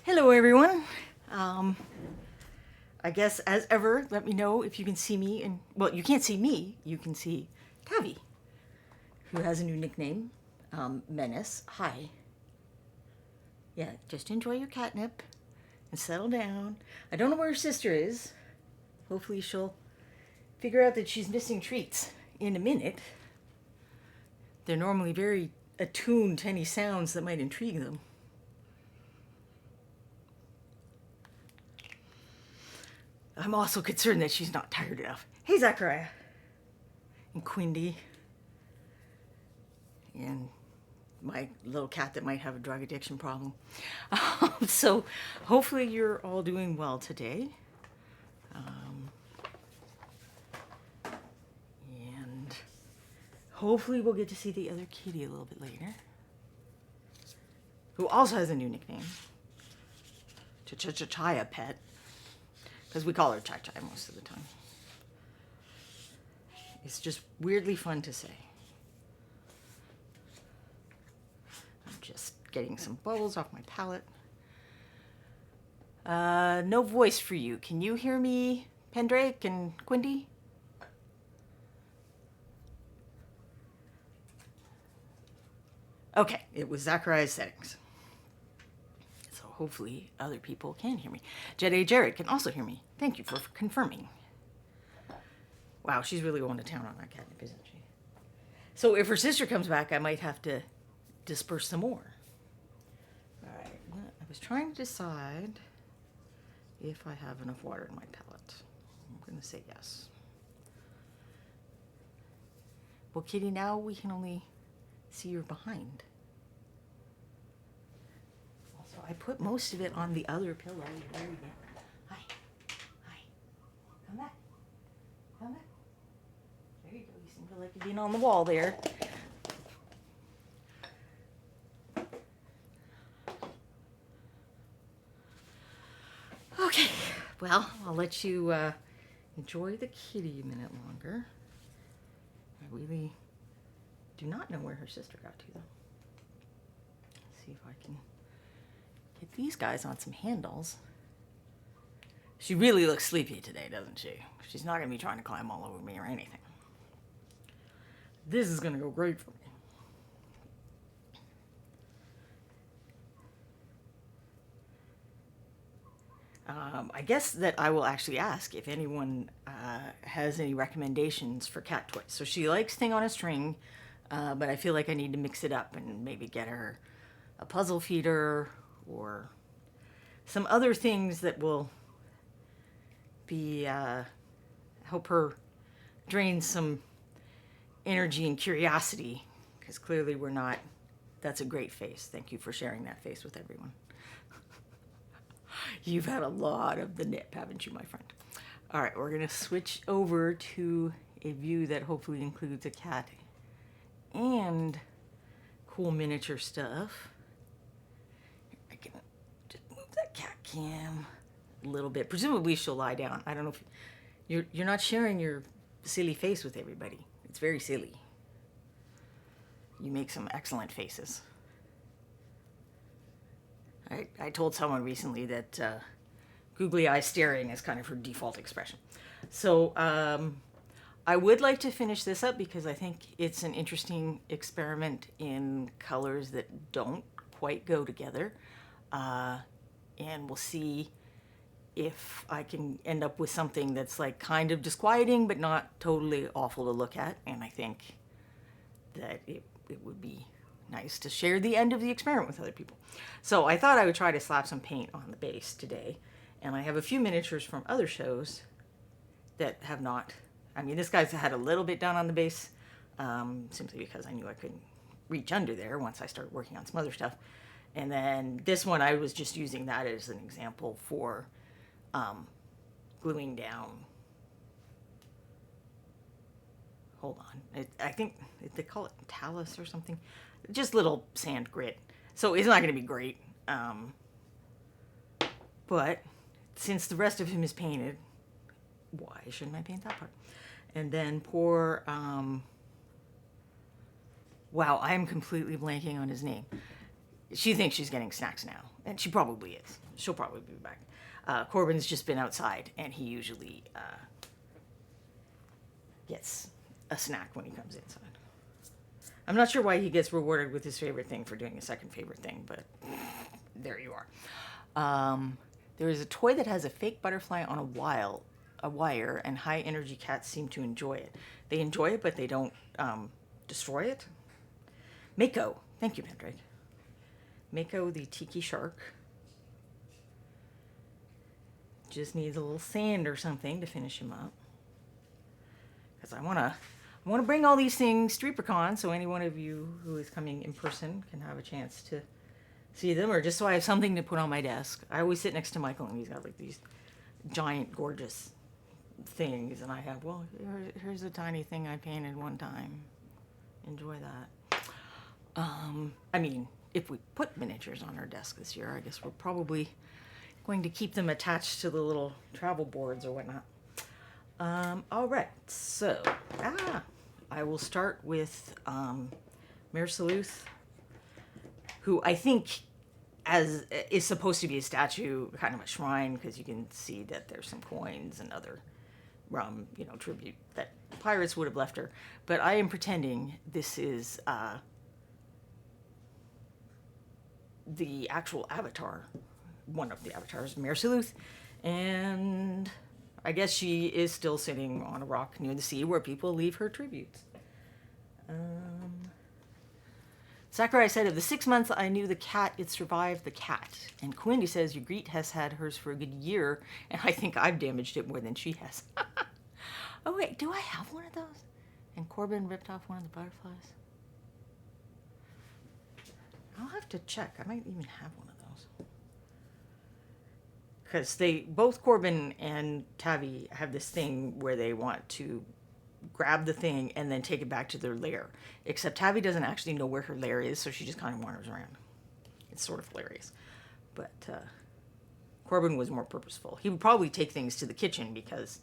Hello, everyone. Um, I guess, as ever, let me know if you can see me. And well, you can't see me. You can see Tavi, who has a new nickname, Menace. Hi. Yeah, just enjoy your catnip and settle down. I don't know where her sister is. Hopefully, she'll figure out that she's missing treats in a minute. They're normally very attuned to any sounds that might intrigue them. I'm also concerned that she's not tired enough. Hey, Zachariah. And Quindy. And my little cat that might have a drug addiction problem. So hopefully you're all doing well today. And hopefully we'll get to see the other kitty a little bit later, who also has a new nickname. Chaya Pet. Because we call her Chai Chai most of the time. It's just weirdly fun to say. I'm just getting some bubbles off my palette. No voice for you. Can you hear me, Pendrake and Quindy? Okay, it was Zachariah's settings. So hopefully other people can hear me. Jedi Jared can also hear me. Thank you for confirming. Wow, she's really going to town on that catnip, isn't she? So if her sister comes back, I might have to disperse some more. All right, I was trying to decide if I have enough water in my palette. I'm going to say yes. Well, Kitty, now we can only see your behind. Also, I put most of it on the other pillow. There you go. Hi. Hi. Come back. Come back. There you go. You seem to like it being on the wall there. Okay. Well, I'll let you enjoy the kitty a minute longer. I really do not know where her sister got to, though. Let's see if I can get these guys on some handles. She really looks sleepy today, doesn't she? She's not going to be trying to climb all over me or anything. This is going to go great for me. I guess that I will actually ask if anyone has any recommendations for cat toys. So she likes Thing on a String, but I feel like I need to mix it up and maybe get her a puzzle feeder or some other things that will be help her drain some energy and curiosity, because clearly we're not. That's a great face. Thank you for sharing that face with everyone. You've had a lot of the nip, haven't you, my friend? All right, we're going to switch over to a view that hopefully includes a cat and cool miniature stuff. I can just move that cat cam a little bit. Presumably she'll lie down. I don't know if you're not sharing your silly face with everybody. It's very silly. You make some excellent faces. I told someone recently that googly eye staring is kind of her default expression. So I would like to finish this up because I think it's an interesting experiment in colors that don't quite go together. And we'll see if I can end up with something that's like kind of disquieting but not totally awful to look at. And I think that it would be nice to share the end of the experiment with other people. So I thought I would try to slap some paint on the base today. And I have a few miniatures from other shows that have not. I mean, this guy's had a little bit done on the base, simply because I knew I couldn't reach under there once I started working on some other stuff. And then this one, I was just using that as an example for gluing down. Hold on. I think they call it talus or something. Just little sand grit. So it's not going to be great. But since the rest of him is painted, why shouldn't I paint that part? And then pour, wow, I'm completely blanking on his name. she thinks she's getting snacks now, and she probably is. She'll probably be back. Corbin's just been outside, and he usually gets a snack when he comes inside. I'm not sure why he gets rewarded with his favorite thing for doing his second favorite thing, but there you are. There is a toy that has a fake butterfly on a wire, and high energy cats seem to enjoy it. They enjoy it, but they don't destroy it. Mako. Thank you, Mandrake. Mako the tiki shark. Just needs a little sand or something to finish him up. Because I want to bring all these things to ReaperCon, so any one of you who is coming in person can have a chance to see them, or just so I have something to put on my desk. I always sit next to Michael, and he's got like these giant, gorgeous things, and I have, well, here's a tiny thing I painted one time. Enjoy that. I mean, if we put miniatures on our desk this year, I guess we're probably going to keep them attached to the little travel boards or whatnot. All right, so I will start with Mayor Saluth, who I think is supposed to be a statue, kind of a shrine, because you can see that there's some coins and other tribute that pirates would have left her. But I am pretending this is the actual avatar, one of the avatars, Mayor Saluth, and I guess she is still sitting on a rock near the sea where people leave her tributes. Sakurai said, of the 6 months I knew the cat, it survived the cat. And Quindy says, Ygritte has had hers for a good year, and I think I've damaged it more than she has. Oh wait, do I have one of those? And Corbin ripped off one of the butterflies? I'll have to check. I might even have one of those. Because both Corbin and Tavi have this thing where they want to grab the thing and then take it back to their lair. Except Tavi doesn't actually know where her lair is, so she just kind of wanders around. It's sort of hilarious. But Corbin was more purposeful. He would probably take things to the kitchen because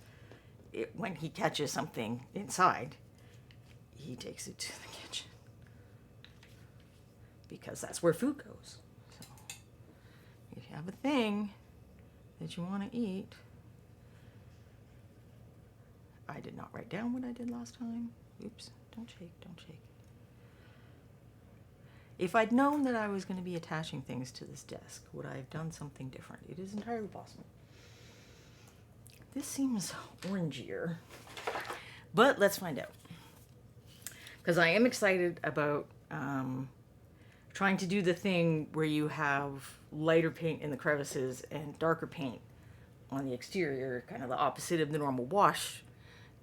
when he catches something inside, he takes it to the kitchen. Because that's where food goes. So if you have a thing that you want to eat. I did not write down what I did last time. Oops, don't shake, don't shake. If I'd known that I was going to be attaching things to this desk, would I have done something different? It is entirely possible. This seems orangier, but let's find out. Because I am excited about trying to do the thing where you have lighter paint in the crevices and darker paint on the exterior, kind of the opposite of the normal wash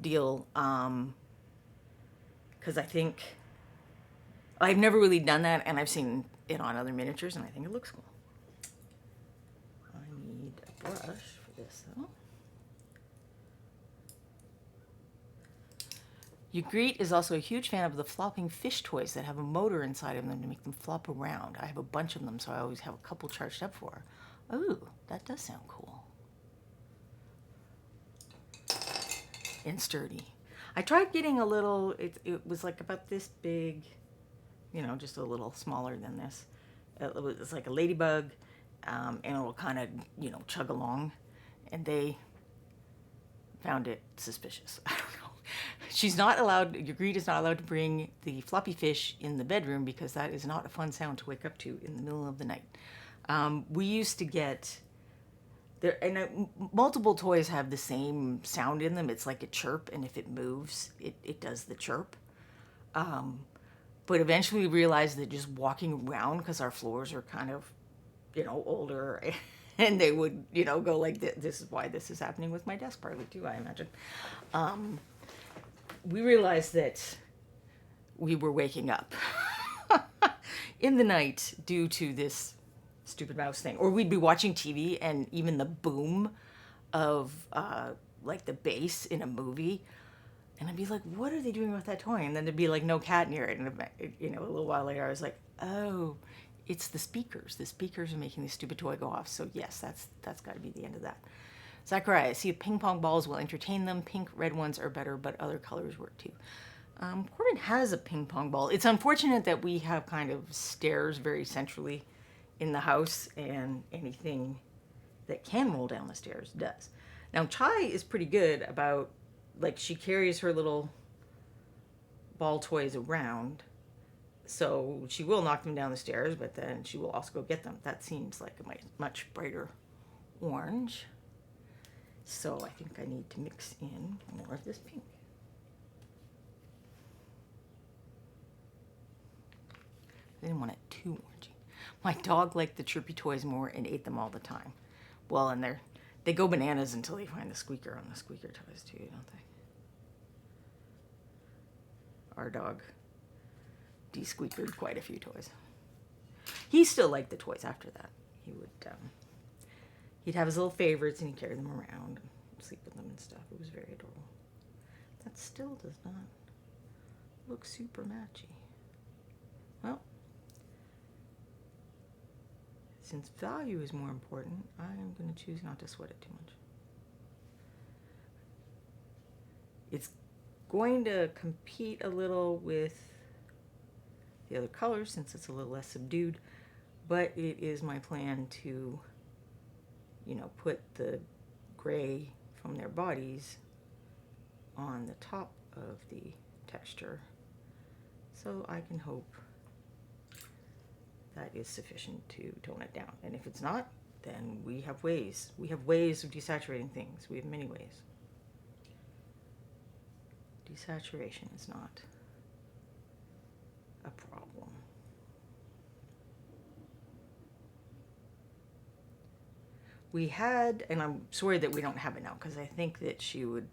deal, because I think I've never really done that, and I've seen it on other miniatures, and I think it looks cool. I need a brush for this, though. Ygritte is also a huge fan of the flopping fish toys that have a motor inside of them to make them flop around. I have a bunch of them, so I always have a couple charged up for her. Ooh, that does sound cool. And sturdy. I tried getting a little, it was like about this big, just a little smaller than this. It's like a ladybug, and it'll kind of, chug along. And they found it suspicious. I don't know. She's not allowed, Ygritte is not allowed to bring the floppy fish in the bedroom because that is not a fun sound to wake up to in the middle of the night. We used to get, multiple toys have the same sound in them. It's like a chirp, and if it moves, it does the chirp. But eventually we realized that just walking around, because our floors are kind of, older, and they would, go like, this is why this is happening with my desk partly too, I imagine. We realized that we were waking up in the night due to this stupid mouse thing. Or we'd be watching TV, and even the boom of like the bass in a movie, and I'd be like, what are they doing with that toy? And then there'd be like no cat near it, and a little while later I was like, oh, it's the speakers. The speakers are making this stupid toy go off. So yes, that's got to be the end of that. Sakurai, I see if ping pong balls will entertain them. Pink, red ones are better, but other colors work too. Corbin has a ping pong ball. It's unfortunate that we have kind of stairs very centrally in the house, and anything that can roll down the stairs does. Now, Chai is pretty good about, like, she carries her little ball toys around, so she will knock them down the stairs, but then she will also go get them. That seems like a much brighter orange. So I think I need to mix in more of this pink. I didn't want it too orangey. My dog liked the chirpy toys more and ate them all the time. Well, and they go bananas until they find the squeaker on the squeaker toys too, don't they? Our dog de-squeakered quite a few toys. He still liked the toys after that. He would, he'd have his little favorites and he'd carry them around and sleep with them and stuff. It was very adorable. That still does not look super matchy. Well, since value is more important, I'm going to choose not to sweat it too much. It's going to compete a little with the other colors since it's a little less subdued, but it is my plan to, you know, put the gray from their bodies on the top of the texture, so I can hope that is sufficient to tone it down. And if it's not, then we have ways. We have ways of desaturating things. We have many ways. Desaturation is not a problem. We had, and I'm sorry that we don't have it now because I think that she would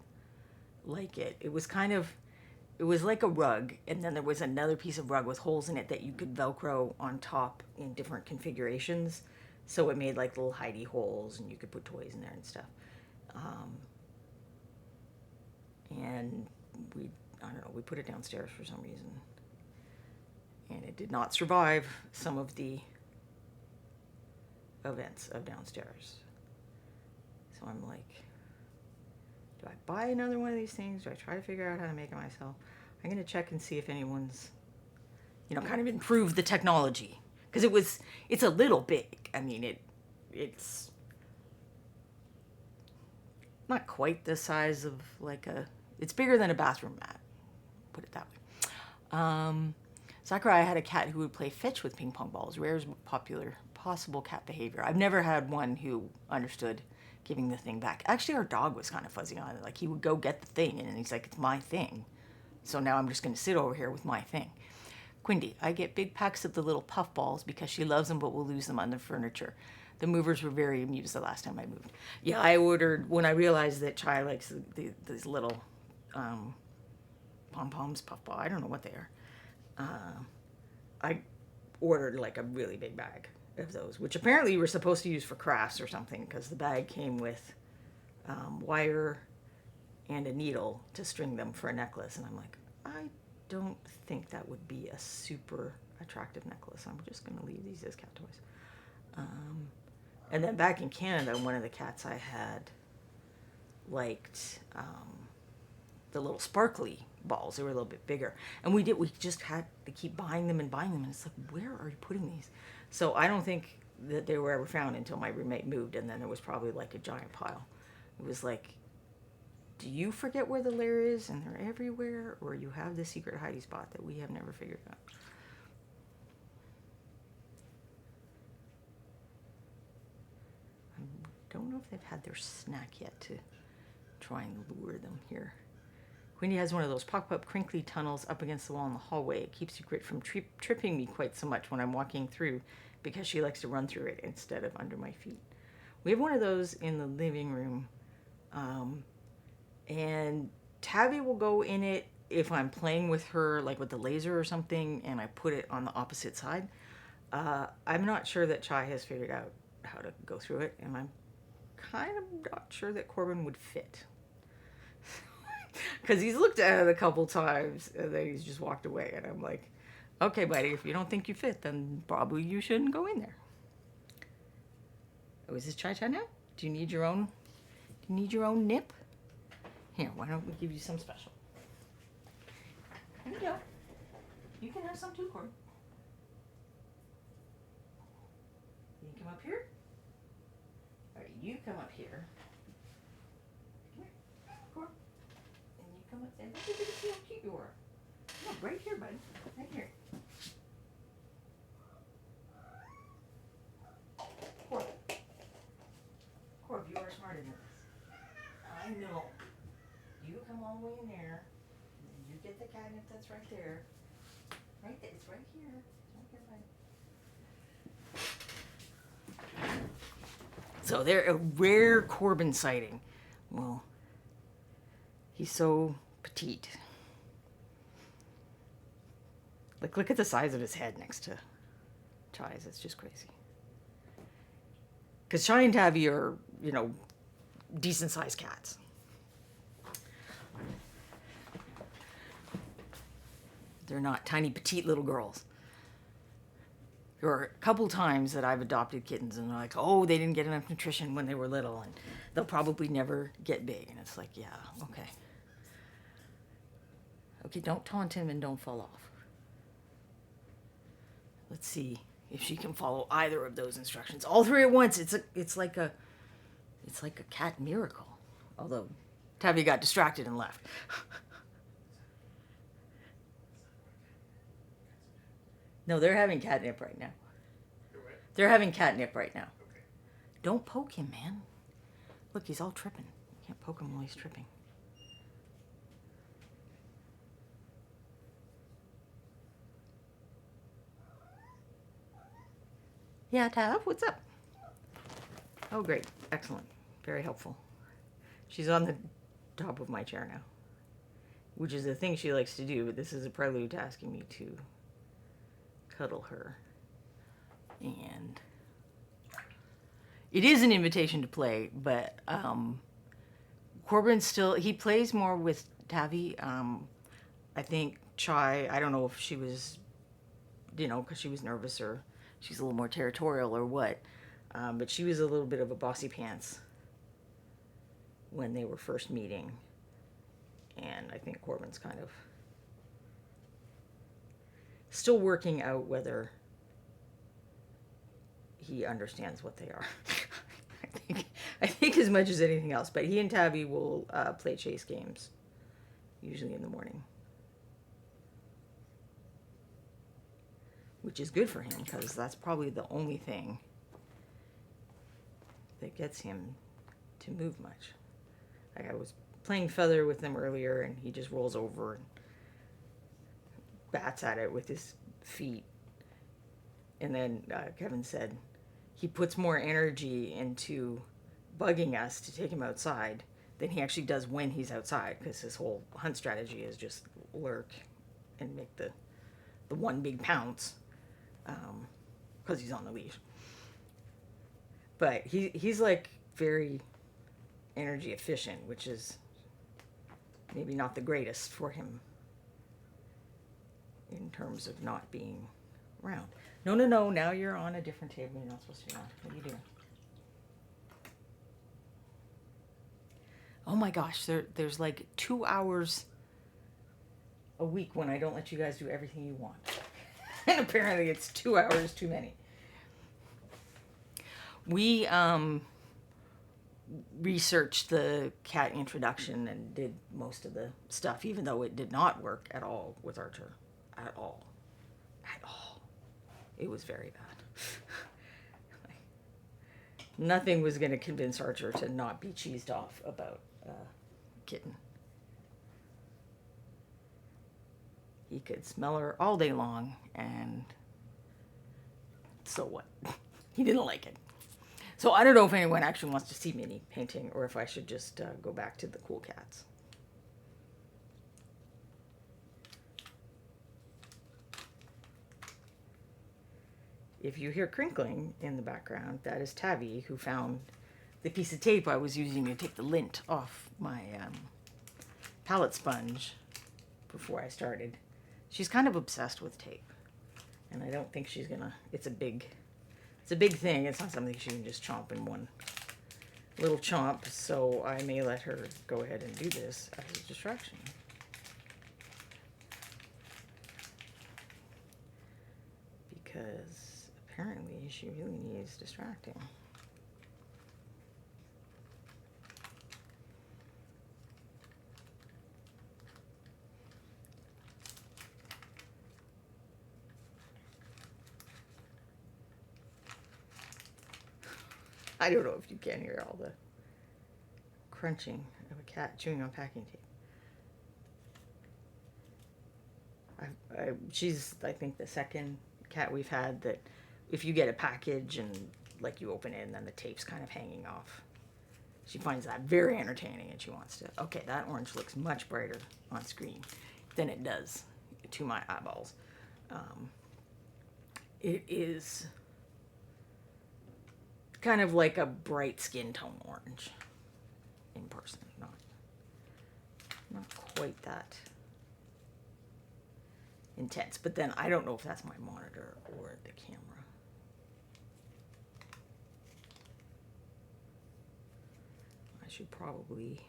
like it. It was like a rug, and then there was another piece of rug with holes in it that you could Velcro on top in different configurations. So it made like little hidey holes, and you could put toys in there and stuff. And I don't know, we put it downstairs for some reason. And it did not survive some of the events of downstairs. So I'm like, do I buy another one of these things? Do I try to figure out how to make it myself? I'm going to check and see if anyone's, you know, kind of improved the technology. Because it's a little big. I mean, it's not quite the size of like it's bigger than a bathroom mat. Put it that way. Sakurai had a cat who would play fetch with ping pong balls. Rare is popular possible cat behavior. I've never had one who understood giving the thing back. Actually, our dog was kind of fuzzy on it. Like, he would go get the thing, and he's like, it's my thing. So now I'm just going to sit over here with my thing. Quindy, I get big packs of the little puff balls because she loves them, but will lose them on the furniture. The movers were very amused the last time I moved. Yeah, I ordered, when I realized that Chai likes these little pom-poms, puff ball, I don't know what they are. I ordered like a really big bag of those, which apparently you were supposed to use for crafts or something, because the bag came with wire and a needle to string them for a necklace. And I'm like, I don't think that would be a super attractive necklace. I'm just going to leave these as cat toys. And then back in Canada, one of the cats I had liked the little sparkly balls. They were a little bit bigger. And we just had to keep buying them. And it's like, where are you putting these? So I don't think that they were ever found until my roommate moved. And then there was probably like a giant pile. It was like, do you forget where the lair is and they're everywhere? Or you have this secret hiding spot that we have never figured out? I don't know if they've had their snack yet to try and lure them here. Quindy has one of those pop-up crinkly tunnels up against the wall in the hallway. It keeps Secret from tripping me quite so much when I'm walking through, because she likes to run through it instead of under my feet. We have one of those in the living room, and Tabby will go in it if I'm playing with her, like with the laser or something, and I put it on the opposite side. I'm not sure that Chai has figured out how to go through it, and I'm kind of not sure that Corbin would fit. Because he's looked at it a couple times, and then he's just walked away. And I'm like, okay, buddy, if you don't think you fit, then probably you shouldn't go in there. Oh, is this Chai now? Do you need your own nip? Here, why don't we give you some special? Here you go. You can have some too, Corbin. You come up here. All right, you come up here. Come here, Corbin. And you come up there. Look at how cute you are. Come on, right here, bud. Right here. Corb. Corb, you are smarter than this. I know. You come all the way in there. And you get the catnip that's right there. Right there. It's right here. It's right here, bud. So they're a rare Corbin sighting. Well, he's so petite. Like, look at the size of his head next to Chai's. It's just crazy. Because Chai and Tabby are, you know, decent-sized cats. They're not tiny, petite little girls. There are a couple times that I've adopted kittens and they're like, oh, they didn't get enough nutrition when they were little and they'll probably never get big. And it's like, yeah, okay. Okay, don't taunt him and don't fall off. Let's see if she can follow either of those instructions. All three at once. It's like a cat miracle. Although Tabby got distracted and left. No, they're having catnip right now. They're having catnip right now. Okay. Don't poke him, man. Look, he's all tripping. You can't poke him while he's tripping. Yeah, Tab, what's up? Oh, great. Excellent. Very helpful. She's on the top of my chair now, which is a thing she likes to do, but this is a prelude to asking me to cuddle her. And it is an invitation to play, but Corbin still, he plays more with Tabby. I think Chai, I don't know if she was, you know, because she was nervous or she's a little more territorial or what, but she was a little bit of a bossy pants when they were first meeting. And I think Corbin's kind of still working out whether he understands what they are. I think as much as anything else. But he and Tabby will play chase games, usually in the morning, which is good for him because that's probably the only thing that gets him to move much. Like I was playing feather with him earlier, and he just rolls over and bats at it with his feet. And then Kevin said he puts more energy into bugging us to take him outside than he actually does when he's outside, because his whole hunt strategy is just lurk and make the one big pounce because he's on the leash. But he's like very energy efficient, which is maybe not the greatest for him in terms of not being around. No, now you're on a different table. You're not supposed to be on. What are you doing? Oh my gosh, there's like 2 hours a week when I don't let you guys do everything you want. And apparently it's 2 hours too many. We researched the cat introduction and did most of the stuff, even though it did not work at all with Archer. At all. It was very bad. Nothing was going to convince Archer to not be cheesed off about Kitten. He could smell her all day long, and so what? He didn't like it. So I don't know if anyone actually wants to see Minnie painting, or if I should just go back to the cool cats. If you hear crinkling in the background, that is Tabby, who found the piece of tape I was using to take the lint off my palette sponge before I started. She's kind of obsessed with tape, and I don't think she's gonna. It's a big thing. It's not something she can just chomp in one little chomp. So I may let her go ahead and do this as a distraction. because apparently she really needs distracting. I don't know if you can hear all the crunching of a cat chewing on packing tape. She's, I think, the second cat we've had that if you get a package and like you open it and then the tape's kind of hanging off, she finds that very entertaining and she wants to, okay, that orange looks much brighter on screen than it does to my eyeballs. It is kind of like a bright skin tone orange in person, not quite that intense. But then I don't know if that's my monitor or the camera. I should probably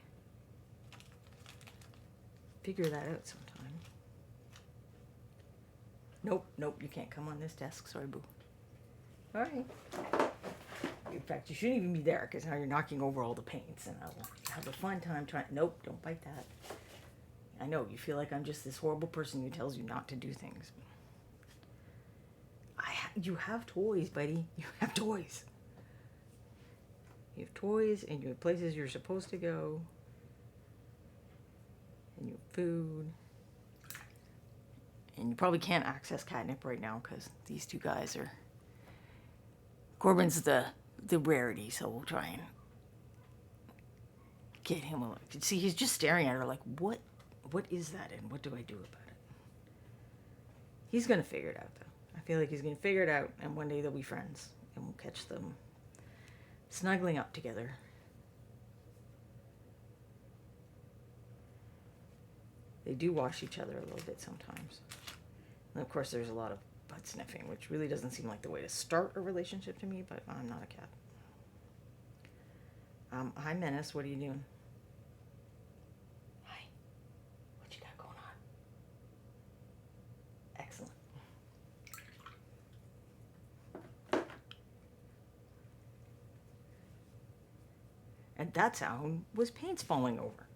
figure that out sometime. Nope, you can't come on this desk. Sorry, boo. All right. In fact, you shouldn't even be there because now you're knocking over all the paints and I will have a fun time trying. Nope, don't bite that. I know, you feel like I'm just this horrible person who tells you not to do things. You have toys, buddy. You have toys. You have toys and you have places you're supposed to go. And you have food. And you probably can't access catnip right now because these two guys are... Corbin's the rarity, so we'll try and get him a look. See, he's just staring at her like, what is that and what do I do about it? He's going to figure it out, though. I feel like he's going to figure it out, and one day they'll be friends, and we'll catch them snuggling up together. They do wash each other a little bit sometimes. And of course, there's a lot of butt sniffing, which really doesn't seem like the way to start a relationship to me, but I'm not a cat. Hi, Menace. What are you doing? Hi. What you got going on? Excellent. And that sound was paints falling over.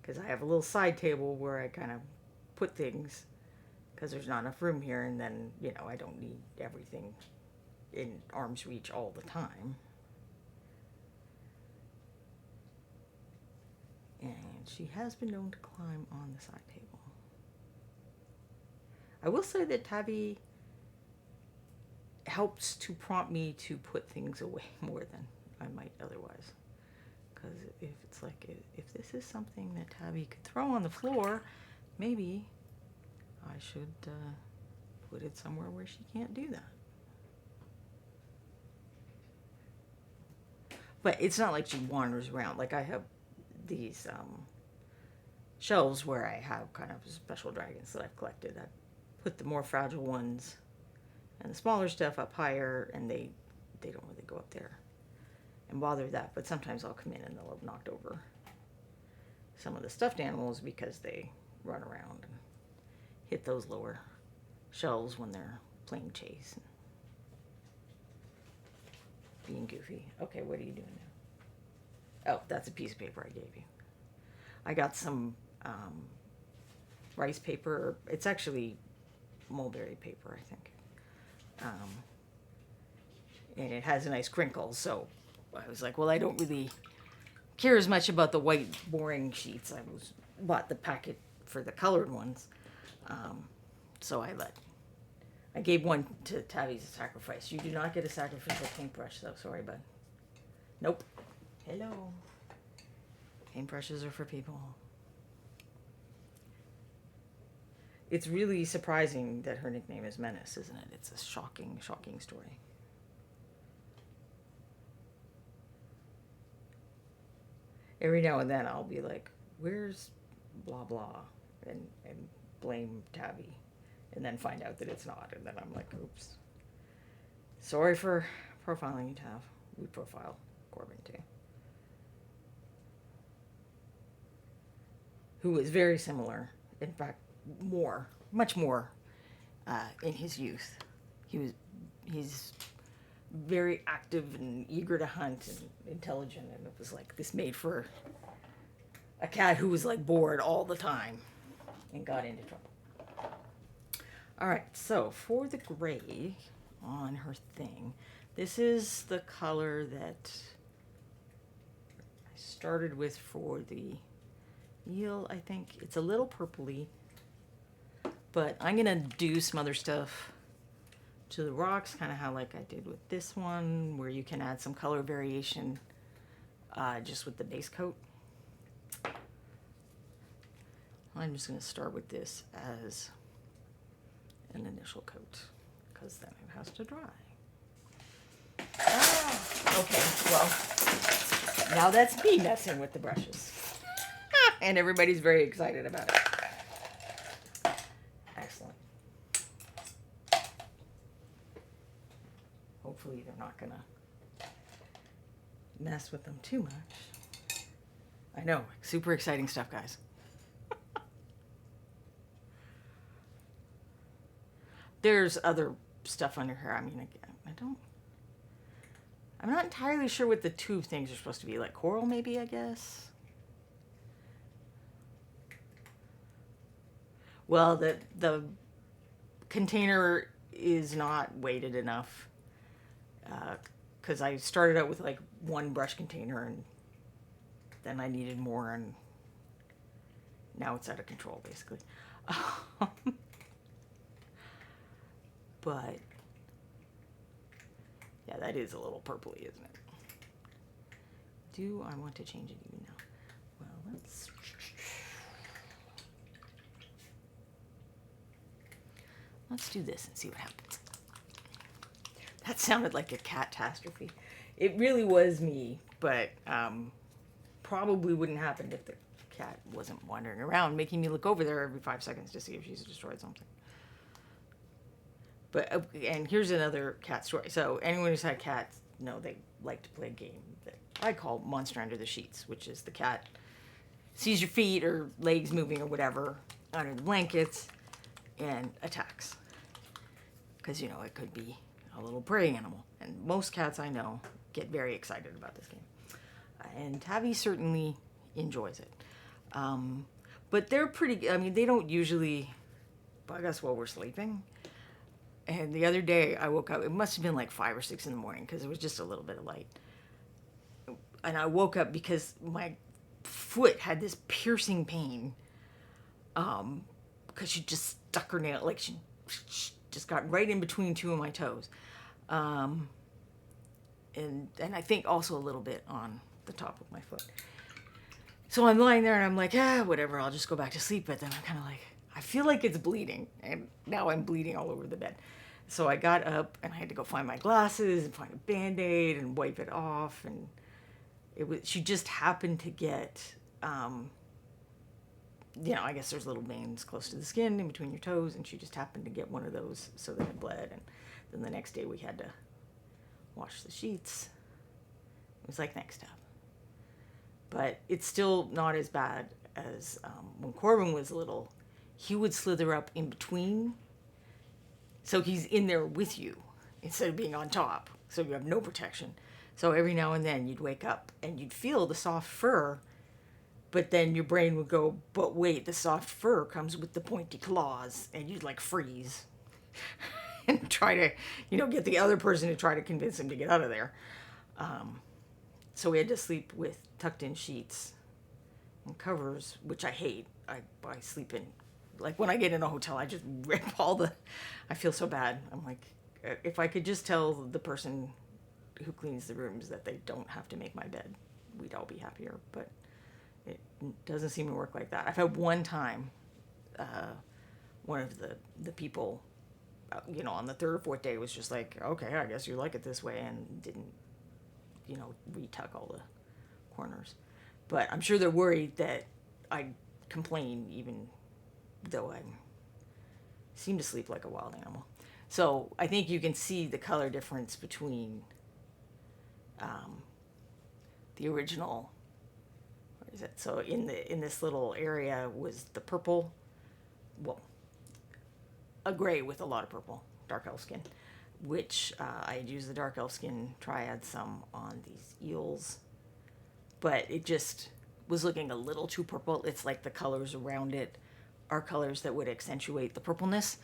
Because I have a little side table where I kind of put things because there's not enough room here, and then, you know, I don't need everything in arm's reach all the time. And she has been known to climb on the side table. I will say that Tabby helps to prompt me to put things away more than I might otherwise. Because if it's like, if this is something that Tabby could throw on the floor, maybe I should put it somewhere where she can't do that. But it's not like she wanders around. Like I have these shelves where I have kind of special dragons that I've collected. I put the more fragile ones and the smaller stuff up higher, and they don't really go up there and bother that. But sometimes I'll come in and they'll have knocked over some of the stuffed animals because they run around and hit those lower shelves when they're playing chase and being goofy. Okay, what are you doing now? Oh, that's a piece of paper I gave you. I got some rice paper. It's actually mulberry paper, I think. And it has a nice crinkle, so I was like, well, I don't really care as much about the white boring sheets. I bought the packet for the colored ones. So I gave one to Tabby's sacrifice. You do not get a sacrificial paintbrush, though. Sorry, bud. Nope. Hello. Paintbrushes are for people. It's really surprising that her nickname is Menace, isn't it? It's a shocking, shocking story. Every now and then I'll be like, where's blah blah? And blame Tabby. And then find out that it's not. And then I'm like, oops. Sorry for profiling you, Tav. We profile Corbin too. Who is very similar. In fact, much more in his youth. He's very active and eager to hunt and intelligent, and it was like this made for a cat who was like bored all the time and got into trouble. All right, so for the gray on her thing, this is the color that I started with for the eel. I think it's a little purpley, but I'm gonna do some other stuff to the rocks, kind of how like I did with this one, where you can add some color variation just with the base coat. I'm just going to start with this as an initial coat, because then it has to dry. Okay, well, now that's me messing with the brushes. And everybody's very excited about it. Excellent. Hopefully they're not gonna mess with them too much. I know, super exciting stuff, guys. There's other stuff under here. I mean, again, I'm not entirely sure what the two things are supposed to be. Like coral, maybe, I guess. Well, the container is not weighted enough. Because I started out with like one brush container, and then I needed more, and now it's out of control, basically. But yeah, that is a little purpley, isn't it? Do I want to change it even now? Well, let's do this and see what happens. That sounded like a catastrophe. It really was me, but probably wouldn't happen if the cat wasn't wandering around, making me look over there every 5 seconds to see if she's destroyed something. But and here's another cat story. So anyone who's had cats know they like to play a game that I call Monster Under the Sheets, which is the cat sees your feet or legs moving or whatever under the blankets and attacks. Because, you know, it could be a little prey animal. And most cats I know get very excited about this game. And Tabby certainly enjoys it. But they're pretty, I mean, they don't usually bug us while we're sleeping. And the other day I woke up, it must have been like 5 or 6 in the morning because it was just a little bit of light. And I woke up because my foot had this piercing pain because she just stuck her nail, like she just got right in between two of my toes. And I think also a little bit on the top of my foot. So I'm lying there and I'm like, whatever, I'll just go back to sleep. But then I'm kind of like, I feel like it's bleeding. And now I'm bleeding all over the bed. So I got up and I had to go find my glasses and find a Band-Aid and wipe it off. And she just happened to get, you know, I guess there's little veins close to the skin in between your toes. And she just happened to get one of those so that it bled. And then the next day we had to wash the sheets. It was like, next step. But it's still not as bad as when Corbin was little. He would slither up in between. So he's in there with you instead of being on top. So you have no protection. So every now and then you'd wake up and you'd feel the soft fur. But then your brain would go, but wait, the soft fur comes with the pointy claws. And you'd like freeze. And try to, you know, get the other person to try to convince him to get out of there. So we had to sleep with tucked in sheets and covers, which I hate. I sleep in, like when I get in a hotel, I just rip I feel so bad. I'm like, if I could just tell the person who cleans the rooms that they don't have to make my bed, we'd all be happier. But it doesn't seem to work like that. I've had one time, one of the people, you know, on the 3rd or 4th day was just like, okay, I guess you like it this way, and didn't, you know, retuck all the corners. But I'm sure they're worried that I complain even though I seem to sleep like a wild animal. So I think you can see the color difference between the original, what is it? So in this little area was the purple, well, a gray with a lot of purple, dark elf skin, which I had used the dark elf skin triad some on these eels, but it just was looking a little too purple. It's like the colors around it are colors that would accentuate the purpleness.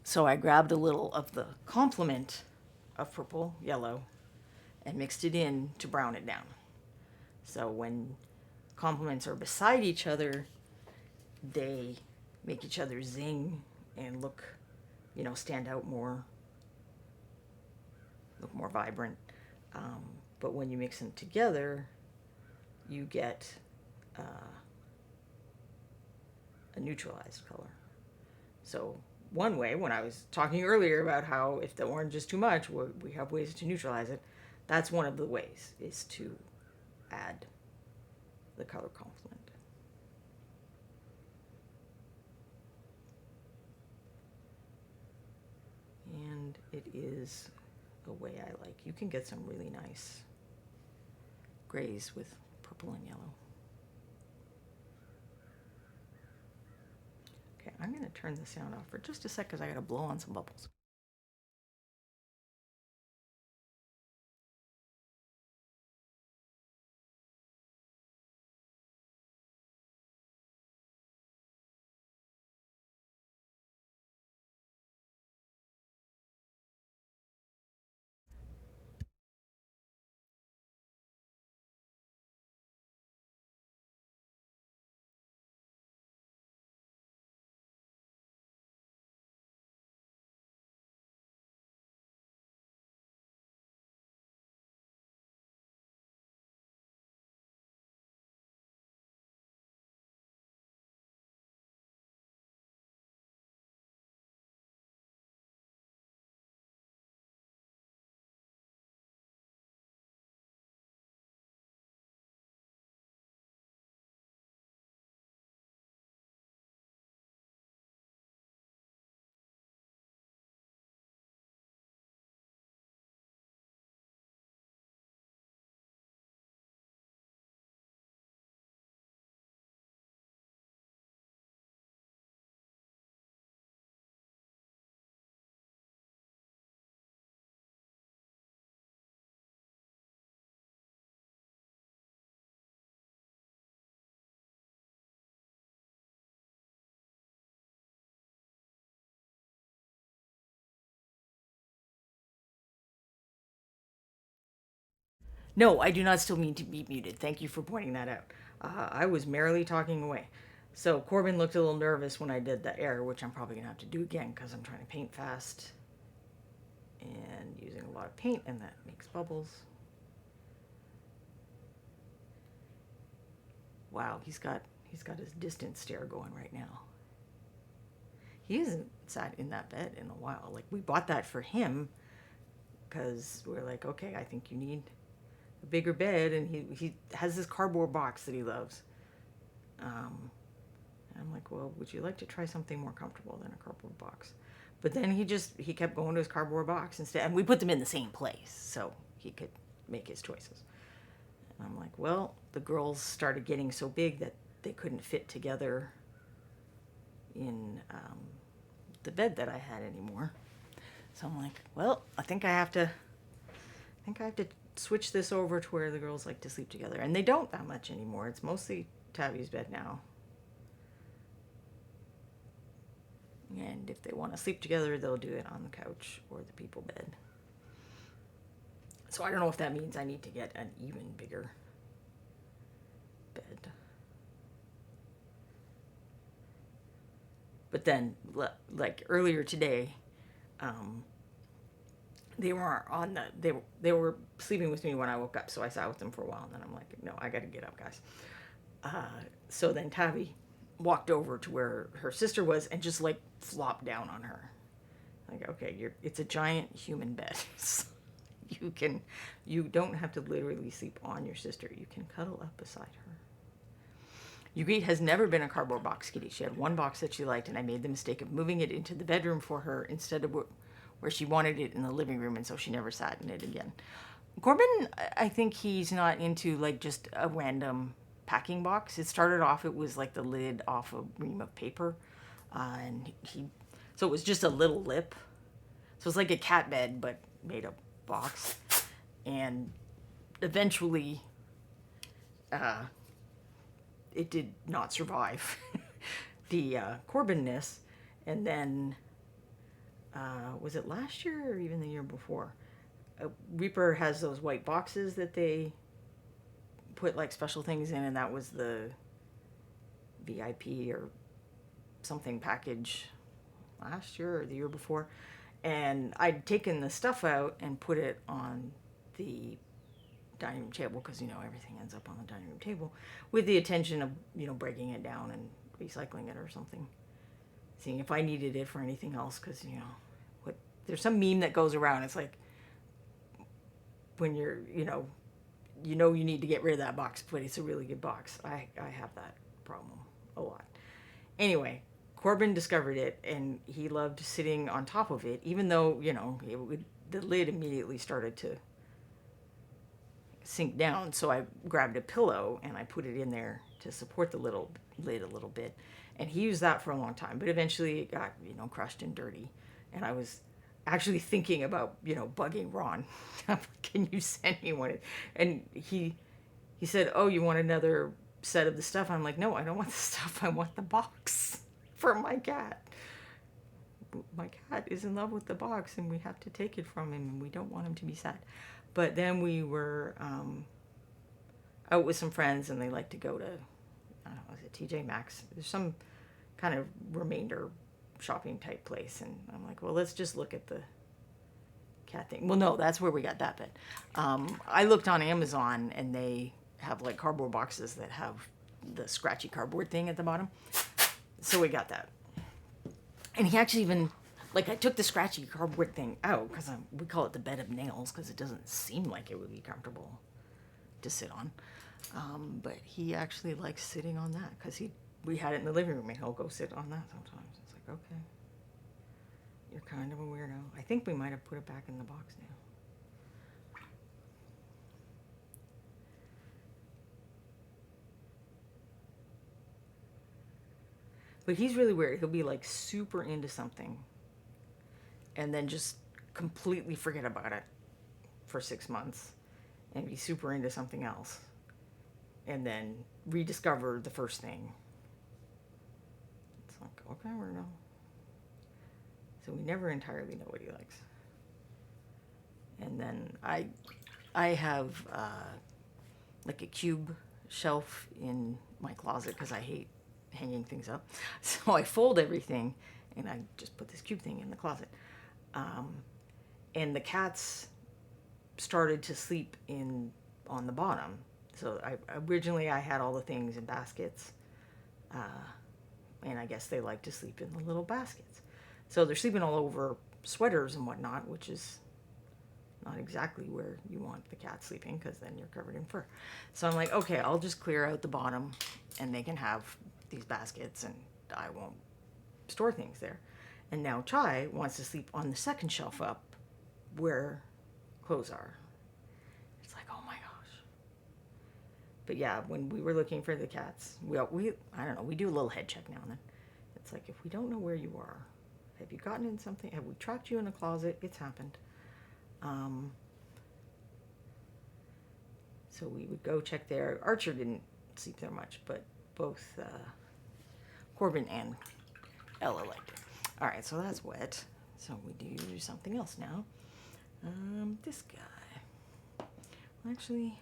So I grabbed a little of the complement of purple, yellow, and mixed it in to brown it down. So when complements are beside each other, they make each other zing and look, stand out more, look more vibrant. But when you mix them together, you get a neutralized color. So one way, when I was talking earlier about how if the orange is too much, we have ways to neutralize it. That's one of the ways, is to add the color complement. And it is a way I like. You can get some really nice grays with purple and yellow. Okay, I'm going to turn the sound off for just a sec because I got to blow on some bubbles. No, I do not still mean to be muted. Thank you for pointing that out. I was merrily talking away. So Corbin looked a little nervous when I did the air, which I'm probably going to have to do again because I'm trying to paint fast and using a lot of paint, and that makes bubbles. Wow, he's got his distant stare going right now. He hasn't sat in that bed in a while. Like, we bought that for him because we're like, okay, I think you need a bigger bed, and he has this cardboard box that he loves. And I'm like, well, would you like to try something more comfortable than a cardboard box? But then he kept going to his cardboard box instead, and we put them in the same place so he could make his choices. And I'm like, well, the girls started getting so big that they couldn't fit together in the bed that I had anymore. So I'm like, well, I think I have to switch this over to where the girls like to sleep together. And they don't that much anymore. It's mostly Tabby's bed now. And if they want to sleep together, they'll do it on the couch or the people bed. So I don't know if that means I need to get an even bigger bed. But then, like earlier today, they were sleeping with me when I woke up, so I sat with them for a while, and then I'm like, no, I got to get up, guys. So then Tabby walked over to where her sister was and just like flopped down on her. Like, okay, it's a giant human bed. You don't have to literally sleep on your sister. You can cuddle up beside her. Ugrit has never been a cardboard box kitty. She had one box that she liked, and I made the mistake of moving it into the bedroom for her instead of where she wanted it in the living room, and so she never sat in it again. Corbin, I think he's not into like just a random packing box. It started off, it was like the lid off a ream of paper. And so it was just a little lip. So it's like a cat bed, but made of box. And eventually, it did not survive the Corbynness. And then, was it last year or even the year before? Reaper has those white boxes that they put like special things in, and that was the VIP or something package last year or the year before. And I'd taken the stuff out and put it on the dining room table, because everything ends up on the dining room table, with the intention of breaking it down and recycling it or something, seeing if I needed it for anything else. Because there's some meme that goes around, it's like when you're you need to get rid of that box, but it's a really good box. I have that problem a lot. Anyway, Corbin discovered it, and he loved sitting on top of it, even though the lid immediately started to sink down. So I grabbed a pillow and I put it in there to support the little lid a little bit, and he used that for a long time. But eventually it got crushed and dirty, and I was actually thinking about bugging Ron. Can you send me one? And he said, oh, you want another set of the stuff? I'm like, no, I don't want the stuff. I want the box for my cat. My cat is in love with the box, and we have to take it from him, and we don't want him to be sad. But then we were out with some friends, and they like to go to, I don't know, was it TJ Maxx? There's some kind of remainder shopping type place, and I'm like, well, let's just look at the cat thing. Well, no, that's where we got that bit. I looked on Amazon, and they have like cardboard boxes that have the scratchy cardboard thing at the bottom, so we got that. And he actually even, like, I took the scratchy cardboard thing out, because we call it the bed of nails, because it doesn't seem like it would be comfortable to sit on. But he actually likes sitting on that, because we had it in the living room, and he'll go sit on that sometimes. It's like, okay, you're kind of a weirdo. I think we might have put it back in the box now. But he's really weird. He'll be like super into something and then just completely forget about it for 6 months and be super into something else and then rediscover the first thing. It's like, okay, weirdo. So we never entirely know what he likes. And then I have like a cube shelf in my closet, because I hate hanging things up. So I fold everything, and I just put this cube thing in the closet. And the cats started to sleep on the bottom. So originally I had all the things in baskets, and I guess they like to sleep in the little baskets. So they're sleeping all over sweaters and whatnot, which is not exactly where you want the cat sleeping, because then you're covered in fur. So I'm like, okay, I'll just clear out the bottom, and they can have these baskets, and I won't store things there. And now Chai wants to sleep on the second shelf up where clothes are. It's like, oh my gosh. But yeah, when we were looking for the cats, we I don't know, we do a little head check now and then. It's like, if we don't know where you are, have you gotten in something? Have we trapped you in a closet? It's happened. So we would go check there. Archer didn't sleep there much, but both Corbin and Ella liked it. All right, so that's wet. So we do something else now. This guy. Well, actually,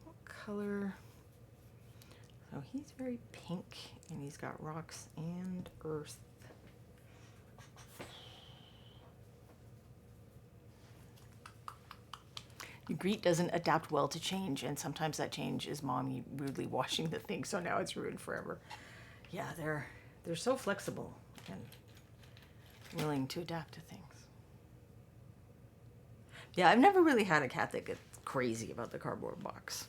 what color? So he's very pink, and he's got rocks and earth. Greet doesn't adapt well to change, and sometimes that change is mommy rudely washing the thing, so now it's ruined forever. Yeah, they're so flexible and willing to adapt to things. Yeah, I've never really had a cat that gets crazy about the cardboard box.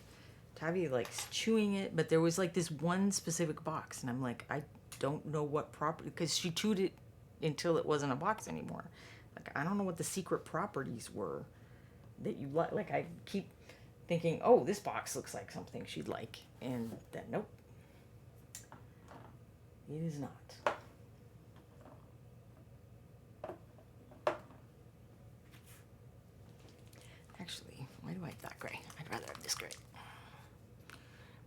Tabby likes chewing it, but there was like this one specific box, and I'm like, I don't know what property, because she chewed it until it wasn't a box anymore. Like, I don't know what the secret properties were that you like. I keep thinking, oh, this box looks like something she'd like. And then, nope, it is not. Actually, why do I have that gray? I'd rather have this gray.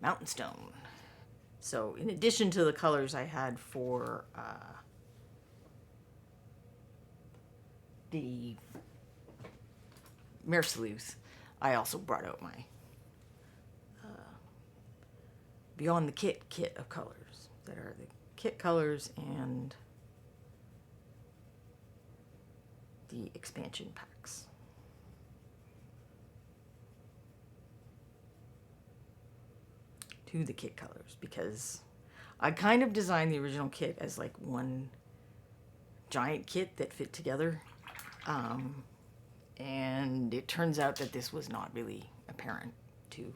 Mountain Stone. So in addition to the colors I had for the Merceluce, I also brought out my Beyond the kit of colors that are the kit colors and the expansion packs. To the kit colors, because I kind of designed the original kit as like one giant kit that fit together. And it turns out that this was not really apparent to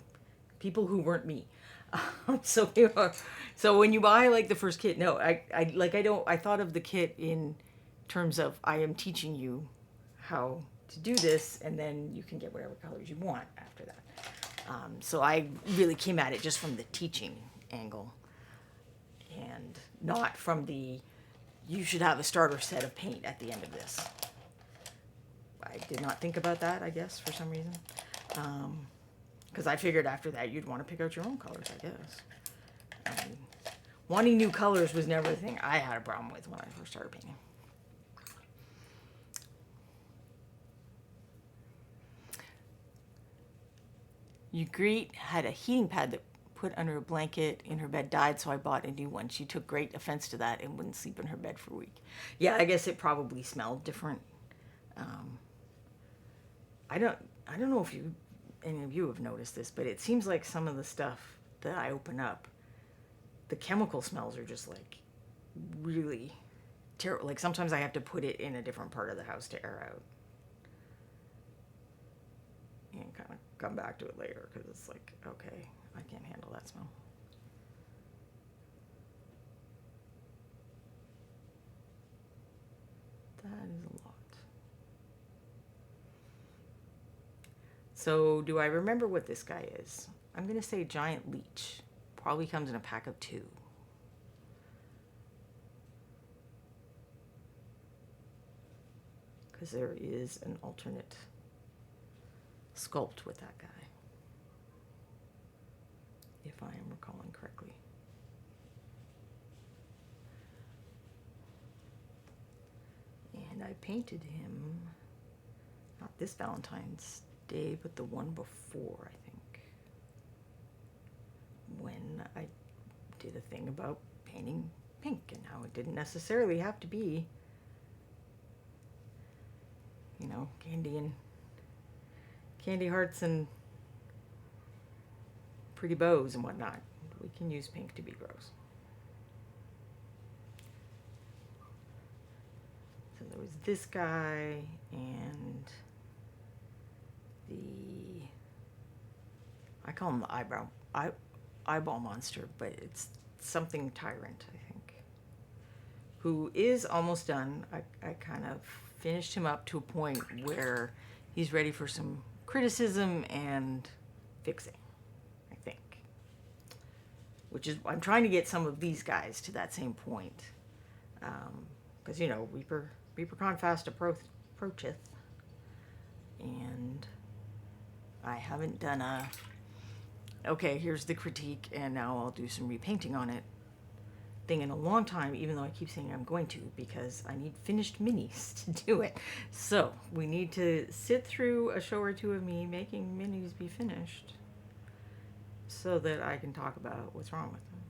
people who weren't me. So when you buy like the first kit, no, I thought of the kit in terms of I am teaching you how to do this, and then you can get whatever colors you want after that. So I really came at it just from the teaching angle, and not from the you should have a starter set of paint at the end of this. I did not think about that, I guess, for some reason. Because I figured after that you'd want to pick out your own colors, I guess. Wanting new colors was never the thing I had a problem with when I first started painting. Ygritte had a heating pad that put under a blanket in her bed died, so I bought a new one. She took great offense to that and wouldn't sleep in her bed for a week. Yeah, I guess it probably smelled different. I don't know if any of you have noticed this, but it seems like some of the stuff that I open up, the chemical smells are just like really terrible. Like sometimes I have to put it in a different part of the house to air out and kind of come back to it later, because it's like, okay, I can't handle that smell. That is a lot. So do I remember what this guy is? I'm going to say Giant Leech. Probably comes in a pack of 2. Because there is an alternate sculpt with that guy, if I am recalling correctly. And I painted him, not this Valentine's Day, but the one before, I think, when I did a thing about painting pink and how it didn't necessarily have to be, you know, candy hearts and pretty bows and whatnot. We can use pink to be gross. So there was this guy and I call him the eyeball monster, but it's something tyrant, I think, who is almost done. I kind of finished him up to a point where he's ready for some criticism and fixing, I think. Which is, I'm trying to get some of these guys to that same point. Because, you know, ReaperCon fast approacheth. And I haven't done okay, here's the critique, and now I'll do some repainting on it thing in a long time, even though I keep saying I'm going to, because I need finished minis to do it. So we need to sit through a show or two of me making minis be finished so that I can talk about what's wrong with them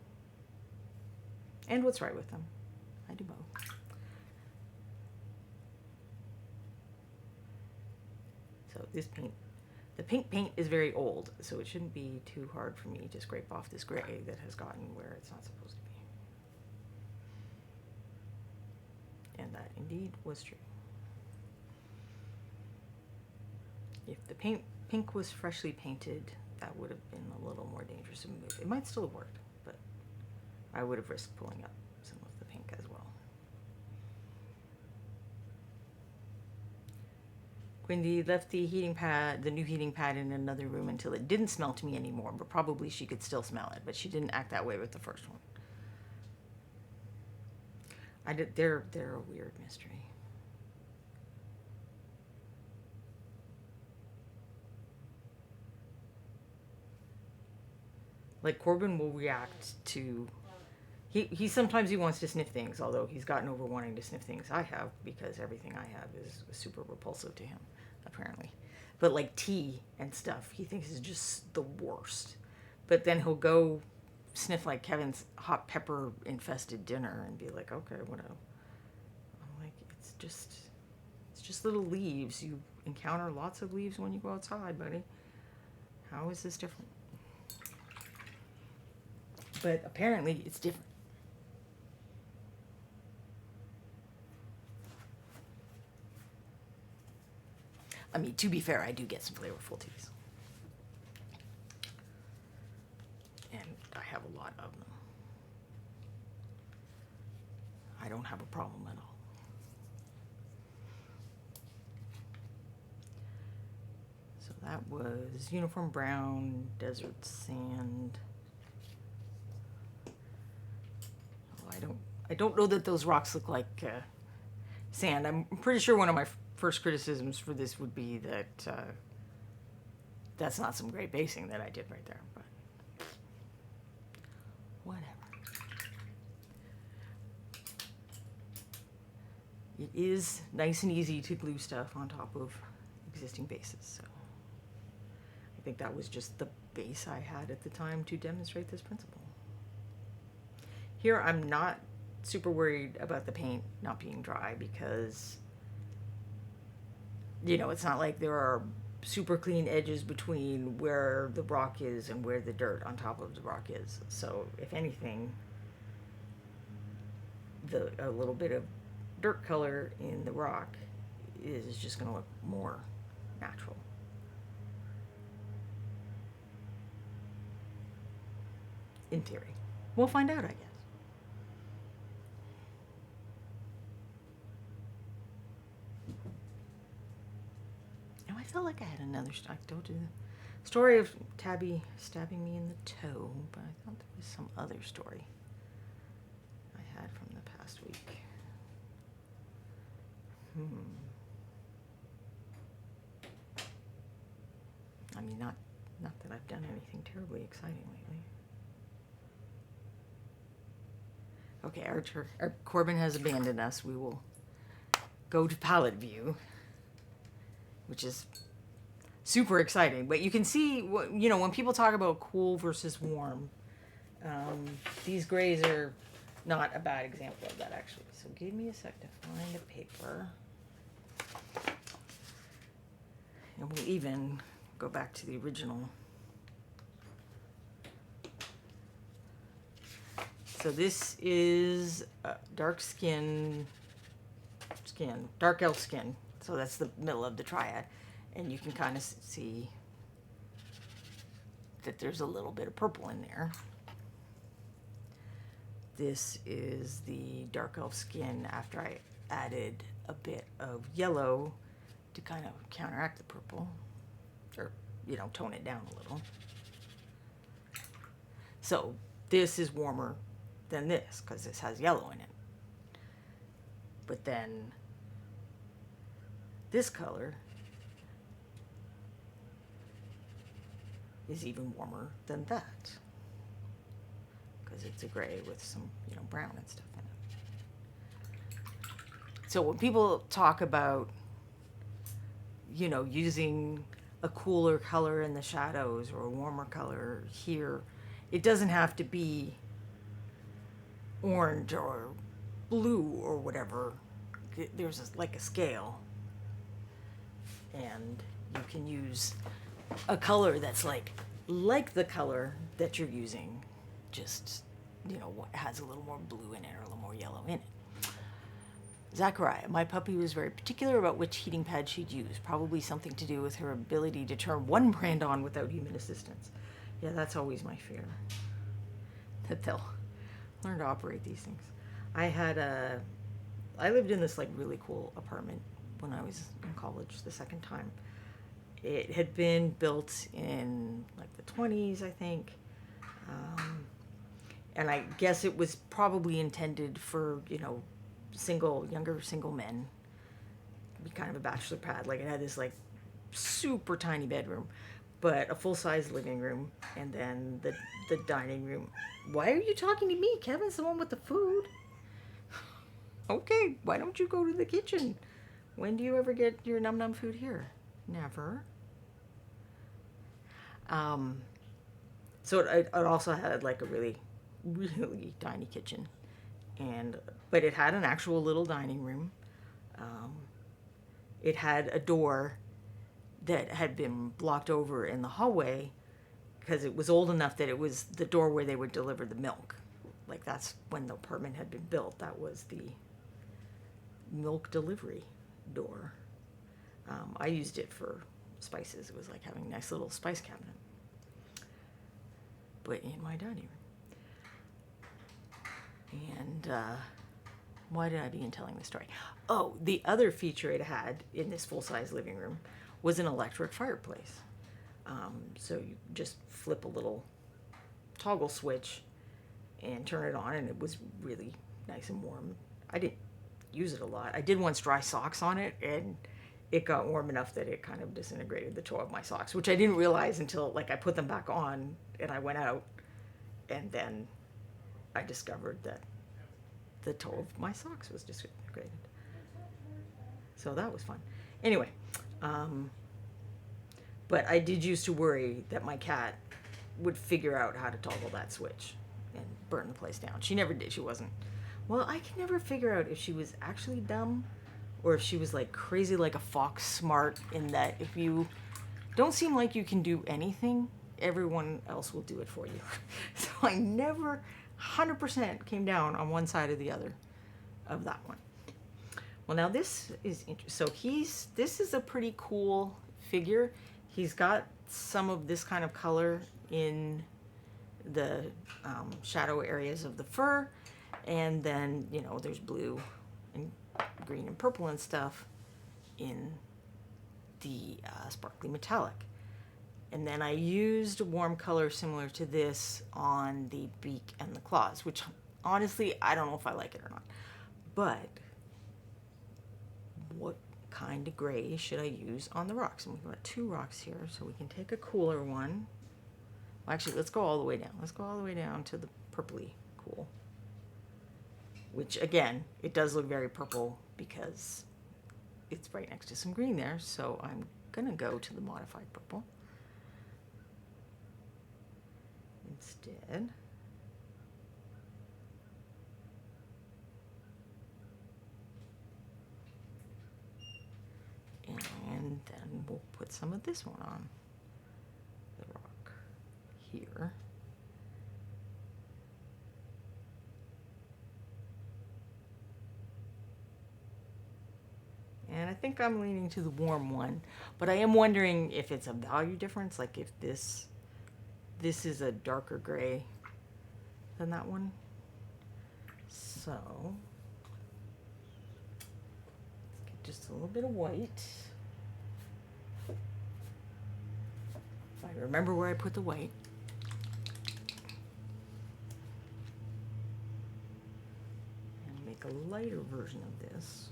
and what's right with them. I do both. So this paint, the pink paint is very old, so it shouldn't be too hard for me to scrape off this gray that has gotten where it's not supposed to be. And that indeed was true. If the pink was freshly painted, that would have been a little more dangerous to move. It might still have worked, but I would have risked pulling up some of the pink as well. Quindi left the heating pad, the new heating pad, in another room until it didn't smell to me anymore, but probably she could still smell it, but she didn't act that way with the first one. They're a weird mystery. Like Corbin will react to he sometimes he wants to sniff things, although he's gotten over wanting to sniff things I have because everything I have is super repulsive to him, apparently. But like tea and stuff, he thinks is just the worst. But then he'll go sniff like Kevin's hot pepper infested dinner and be like, okay, whatever. I'm like, it's just little leaves. You encounter lots of leaves when you go outside, buddy. How is this different? But apparently it's different. I mean, to be fair, I do get some flavorful teas. And I have a lot of them. I don't have a problem at all. So that was Uniform Brown, Desert Sand. Oh, I don't know that those rocks look like sand. I'm pretty sure one of my first criticisms for this would be that that's not some great basing that I did right there, but whatever. It is nice and easy to glue stuff on top of existing bases, so I think that was just the base I had at the time to demonstrate this principle. Here I'm not super worried about the paint not being dry because, you know, it's not like there are super clean edges between where the rock is and where the dirt on top of the rock is. So if anything, a little bit of dirt color in the rock is just going to look more natural. In theory. We'll find out, I guess. I felt like I had another story. I told you the story of Tabby stabbing me in the toe, but I thought there was some other story I had from the past week. I mean, not that I've done anything terribly exciting lately. Okay, our Corbin has abandoned us. We will go to palette view, which is super exciting. But you can see, you know, when people talk about cool versus warm, these grays are not a bad example of that, actually. So give me a sec to find a paper. And we'll even go back to the original. So this is dark elf skin. So that's the middle of the triad. And you can kind of see that there's a little bit of purple in there. This is the dark elf skin after I added a bit of yellow to kind of counteract the purple, or, you know, tone it down a little. So this is warmer than this because this has yellow in it. But then this color is even warmer than that because it's a gray with some, you know, brown and stuff in it. So when people talk about, you know, using a cooler color in the shadows or a warmer color here, it doesn't have to be orange or blue or whatever. There's like a scale, and you can use a color that's like the color that you're using, just, you know, what has a little more blue in it or a little more yellow in it. Zachariah, my puppy was very particular about which heating pad she'd use, probably something to do with her ability to turn one brand on without human assistance. Yeah, that's always my fear, that they'll learn to operate these things. I lived in this like really cool apartment when I was in college the second time. It had been built in like the 20s, I think. And I guess it was probably intended for, younger single men. Be kind of a bachelor pad. Like it had this like super tiny bedroom, but a full-size living room, and then the dining room. Why are you talking to me? Kevin's the one with the food. Okay, why don't you go to the kitchen? When do you ever get your num-num food here? Never. So it also had like a really, really tiny kitchen, but it had an actual little dining room. It had a door that had been blocked over in the hallway because it was old enough that it was the door where they would deliver the milk. Like that's when the apartment had been built. That was the milk delivery door. I used it for spices. It was like having a nice little spice cabinet, but in my dining room. And why did I begin telling this story? Oh, the other feature it had in this full-size living room was an electric fireplace. So you just flip a little toggle switch and turn it on, and it was really nice and warm. I didn't use it a lot. I did once dry socks on it, and it got warm enough that it kind of disintegrated the toe of my socks, which I didn't realize until like I put them back on and I went out, and then I discovered that the toe of my socks was disintegrated. So that was fun. Anyway, but I did used to worry that my cat would figure out how to toggle that switch and burn the place down. She never did. She wasn't. Well, I can never figure out if she was actually dumb or if she was like crazy like a fox, smart in that if you don't seem like you can do anything, everyone else will do it for you. So I never 100% came down on one side or the other of that one. Well, now this is interesting. So this is a pretty cool figure. He's got some of this kind of color in the shadow areas of the fur, and then there's blue and green and purple and stuff in the sparkly metallic. And then I used a warm color similar to this on the beak and the claws, which honestly I don't know if I like it or not. But what kind of gray should I use on the rocks? And we've got 2 rocks here, so we can take a cooler one. Well, actually, let's go all the way down. Let's go all the way down to the purpley cool. Which, again, it does look very purple because it's right next to some green there. So I'm going to go to the modified purple instead. And then we'll put some of this one on the rock here. And I think I'm leaning to the warm one, but I am wondering if it's a value difference, like if this is a darker gray than that one. So let's get just a little bit of white. If I remember where I put the white. And make a lighter version of this.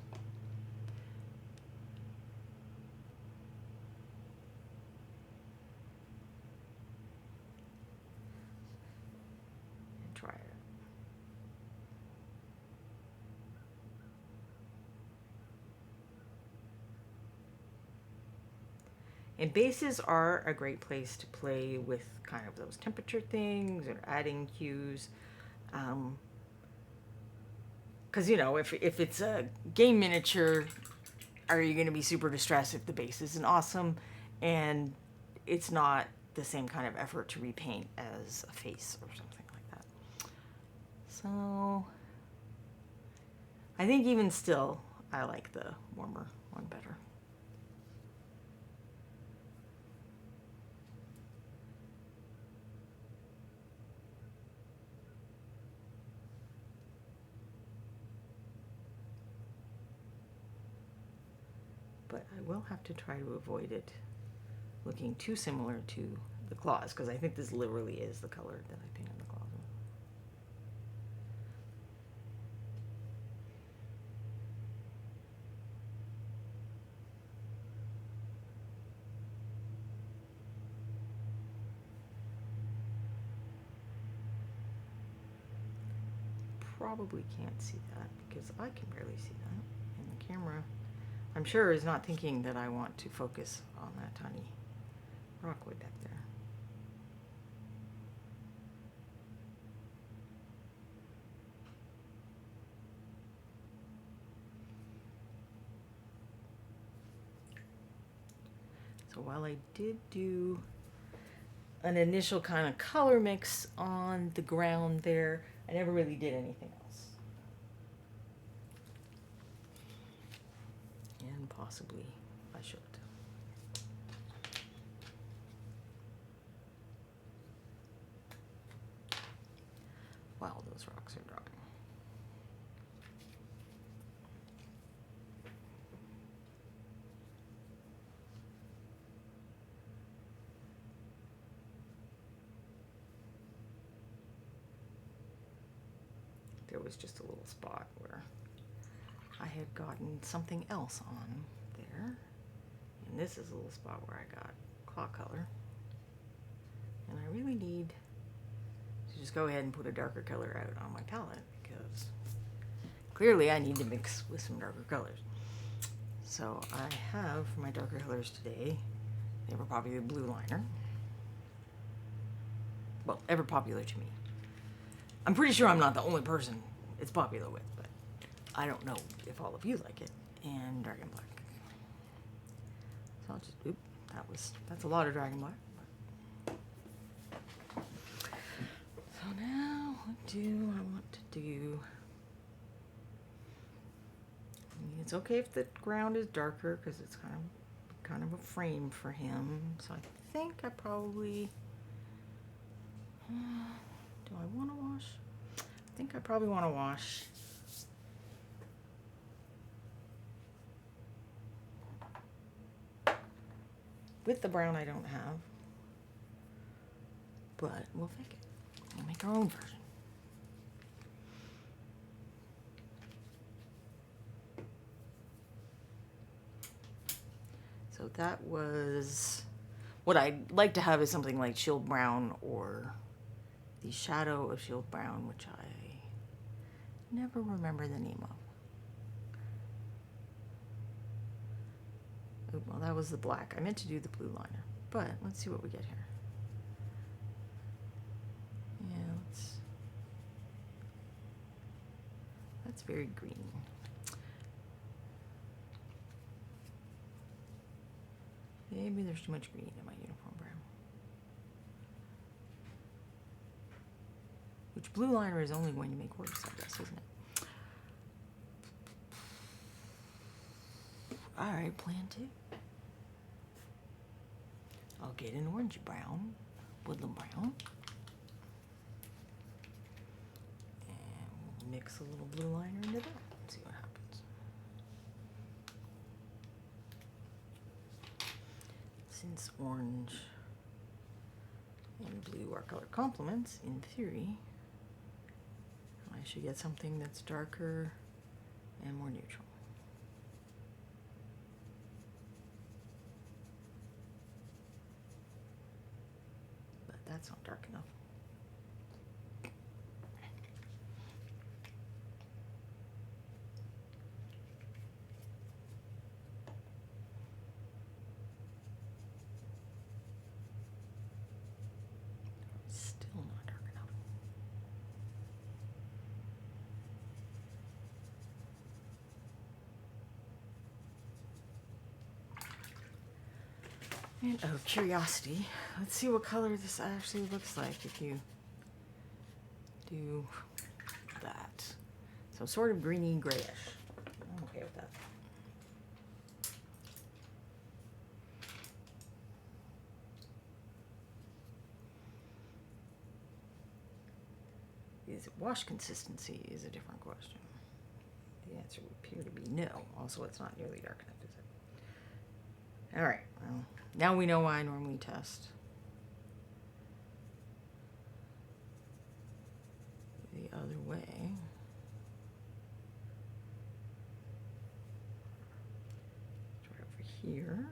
Try it. And bases are a great place to play with kind of those temperature things or adding cues. Because, if it's a game miniature, are you going to be super distressed if the base isn't awesome and it's not the same kind of effort to repaint as a face or something like that? So I think even still, I like the warmer one better. but I will have to try to avoid it looking too similar to the claws, because I think this literally is the color that I painted the claws with. Probably can't see that because I can barely see that, and the camera, I'm sure, is not thinking that I want to focus on that tiny rock way back there. So while I did do an initial kind of color mix on the ground there, I never really did anything else. And possibly I should. Wow, those rocks are drying. There was just a little spot where I had gotten something else on there. And this is a little spot where I got claw color. And I really need to just go ahead and put a darker color out on my palette, because clearly I need to mix with some darker colors. So I have, for my darker colors today, the ever popular blue liner. Well, ever popular to me. I'm pretty sure I'm not the only person it's popular with, but I don't know if all of you like it. And Dragon Black. So I'll just, oop, that's a lot of Dragon Black. So now, what do I want to do? I mean, it's okay if the ground is darker, because it's kind of a frame for him. So I think I probably, do I want to wash? I think I probably want to wash with the brown I don't have, but we'll fake it. We'll make our own version. So that was, what I'd like to have is something like Shield Brown or the Shadow of Shield Brown, which I never remember the name of. Oh, well, that was the black. I meant to do the blue liner, but let's see what we get here. Yeah, that's very green. Maybe there's too much green in my uniform brown. Which blue liner is only going to make worse, I guess, isn't it? Alright, plan 2. I'll get an orangey brown, woodland brown. And we'll mix a little blue liner into that and see what happens. Since orange and blue are color complements, in theory, I should get something that's darker and more neutral. But that's not dark enough. Still not dark enough. And out of curiosity, let's see what color this actually looks like if you do that. So sort of greeny grayish. I'm okay with that. Is it wash consistency is a different question. The answer would appear to be no. Also, it's not nearly dark enough, is it? All right, well, now we know why I normally test the other way. Try over here.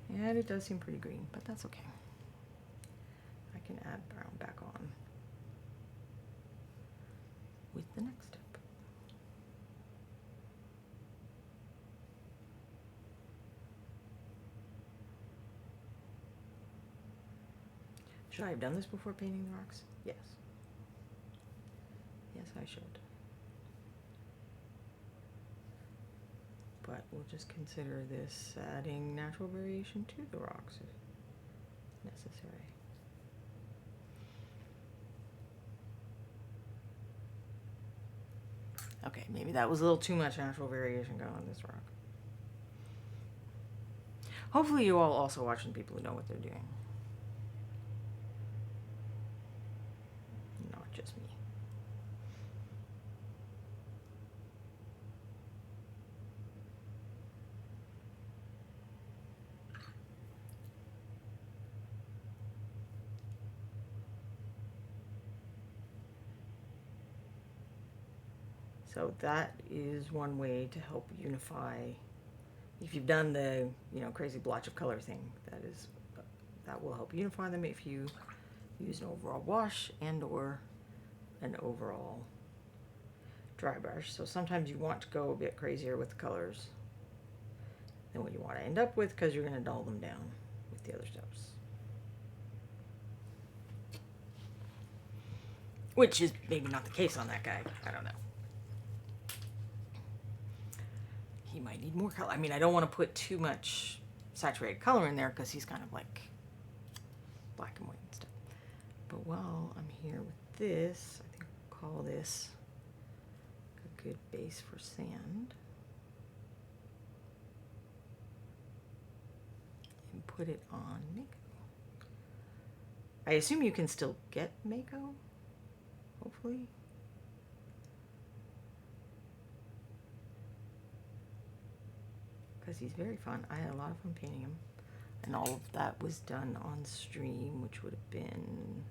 And it does seem pretty green, but that's okay. I can add brown back on with the next step. Should I have done this before painting the rocks? Yes. Yes, I should. But we'll just consider this adding natural variation to the rocks if necessary. Okay, maybe that was a little too much natural variation going on this rock. Hopefully you all also watching people who know what they're doing. Not just me. So that is one way to help unify. If you've done the, crazy blotch of color thing, that will help unify them if you use an overall wash and or an overall dry brush. So sometimes you want to go a bit crazier with the colors than what you want to end up with, because you're going to dull them down with the other steps. Which is maybe not the case on that guy. I don't know. He might need more color. I mean, I don't want to put too much saturated color in there because he's kind of like black and white and stuff. But while I'm here with this, I think I'll call this a good base for sand. And put it on Mako. I assume you can still get Mako, hopefully. Because he's very fun. I had a lot of fun painting him. And all of that was done on stream, which would have been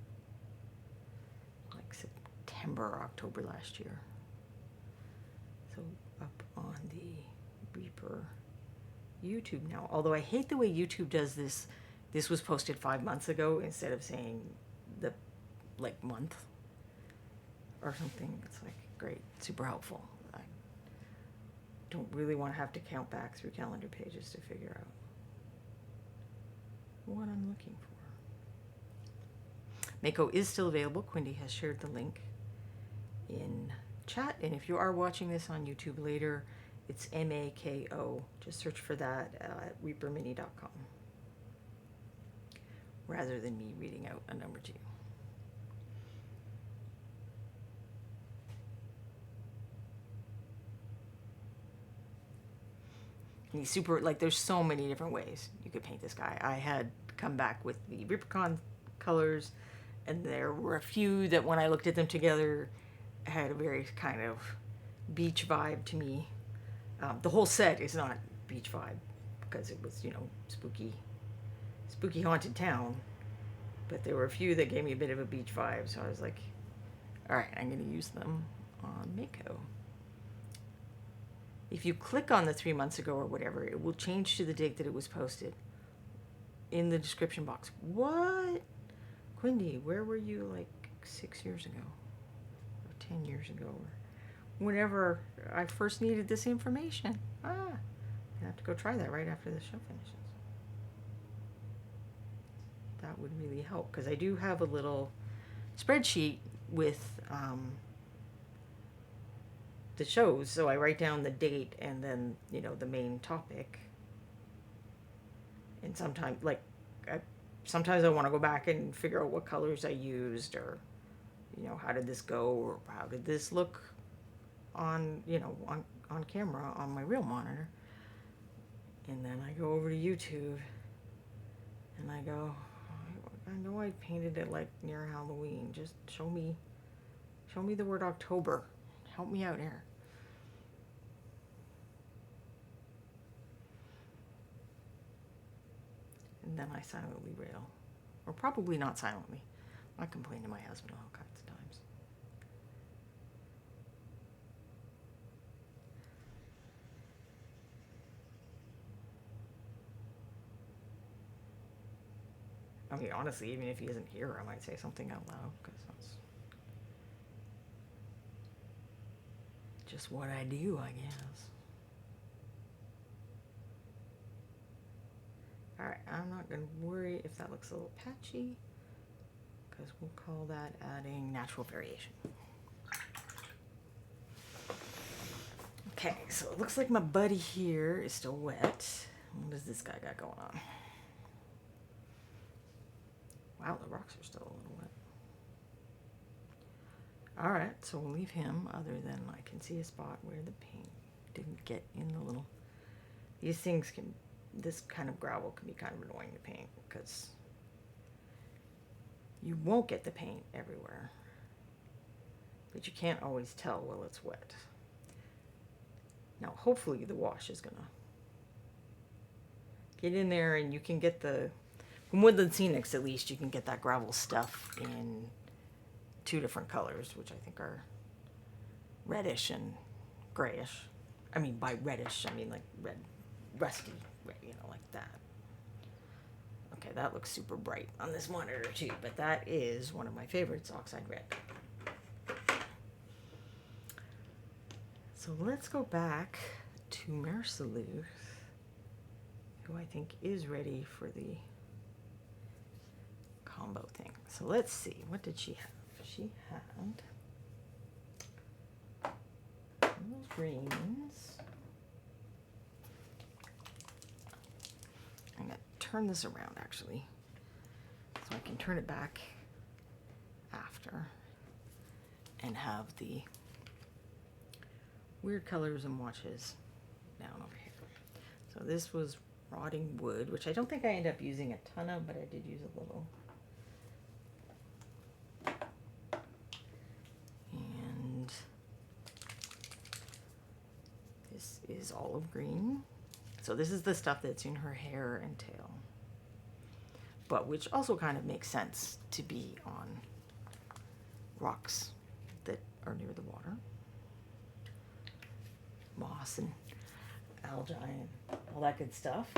like September or October last year. So up on the Reaper YouTube now. Although I hate the way YouTube does this. This was posted 5 months ago instead of saying the month or something. It's like great, super helpful. I don't really want to have to count back through calendar pages to figure out what I'm looking for. Mako is still available. Quindy has shared the link in chat, and if you are watching this on YouTube later, it's Mako. Just search for that at reapermini.com rather than me reading out a number to you. And he's super, there's so many different ways you could paint this guy. I had come back with the Rippercon colors, and there were a few that when I looked at them together had a very kind of beach vibe to me. The whole set is not beach vibe because it was, spooky haunted town, but there were a few that gave me a bit of a beach vibe, so I was like, all right, I'm going to use them on Mako. If you click on the 3 months ago or whatever, it will change to the date that it was posted in the description box. What? Quindy, where were you 6 years ago? Or 10 years ago? Or whenever I first needed this information. I have to go try that right after the show finishes. That would really help, because I do have a little spreadsheet with the shows, so I write down the date and then the main topic. And sometimes sometimes I want to go back and figure out what colors I used, or how did this go, or how did this look on on camera on my real monitor. And then I go over to YouTube and I go, I know I painted it near Halloween, just show me the word October. Help me out here. And then I silently rail. Or probably not silently. I complain to my husband all kinds of times. I mean, honestly, even if he isn't here, I might say something out loud, because that's just what I do, I guess. Alright, I'm not going to worry if that looks a little patchy, because we'll call that adding natural variation. Okay, so it looks like my buddy here is still wet. What does this guy got going on? Wow, the rocks are still a little wet. Alright, so we'll leave him, other than I can see a spot where the paint didn't get in the little... These things can... This kind of gravel can be kind of annoying to paint, because you won't get the paint everywhere. But you can't always tell while it's wet. Now, hopefully the wash is going to get in there, and you can get the... From Woodland Scenics, at least, you can get that gravel stuff in 2 different colors, which I think are reddish and grayish. I mean, by reddish, I mean like red, rusty, red, you know, like that. Okay, that looks super bright on this monitor too, but that is one of my favorites, Oxide Red. So let's go back to Merceluth, who I think is ready for the combo thing. So let's see, what did she have? She had those greens. I'm going to turn this around actually, so I can turn it back after and have the weird colors and washes down over here. So this was Rotting Wood, which I don't think I ended up using a ton of, but I did use a little. And this is Olive Green. So this is the stuff that's in her hair and tail, but which also kind of makes sense to be on rocks that are near the water. Moss and algae and all that good stuff.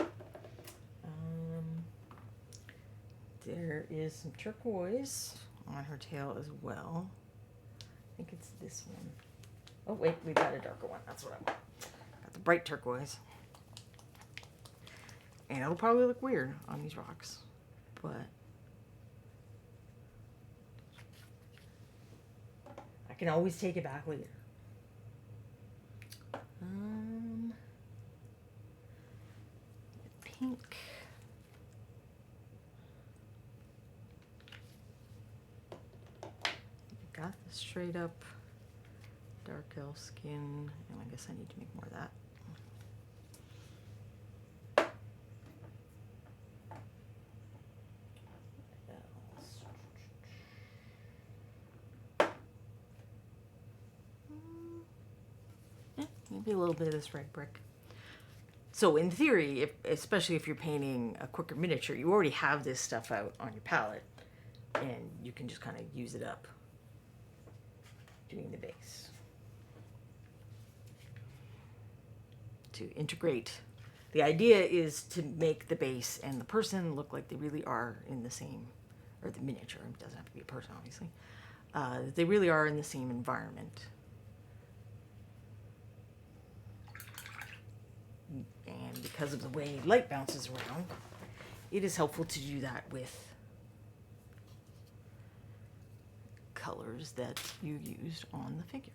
There is some turquoise on her tail as well. I think it's this one. Oh wait, we've got a darker one. That's what I want. Got the bright turquoise. And it'll probably look weird on these rocks, but I can always take it back later. Pink. Got the straight up dark elf skin, and I guess I need to make more of that. Maybe a little bit of this red brick. So in theory, especially if you're painting a quicker miniature, you already have this stuff out on your palette, and you can just kind of use it up doing the base to integrate. The idea is to make the base and the person look like they really are in the same, or the miniature, it doesn't have to be a person obviously, they really are in the same environment. And because of the way light bounces around, it is helpful to do that with colors that you used on the figure.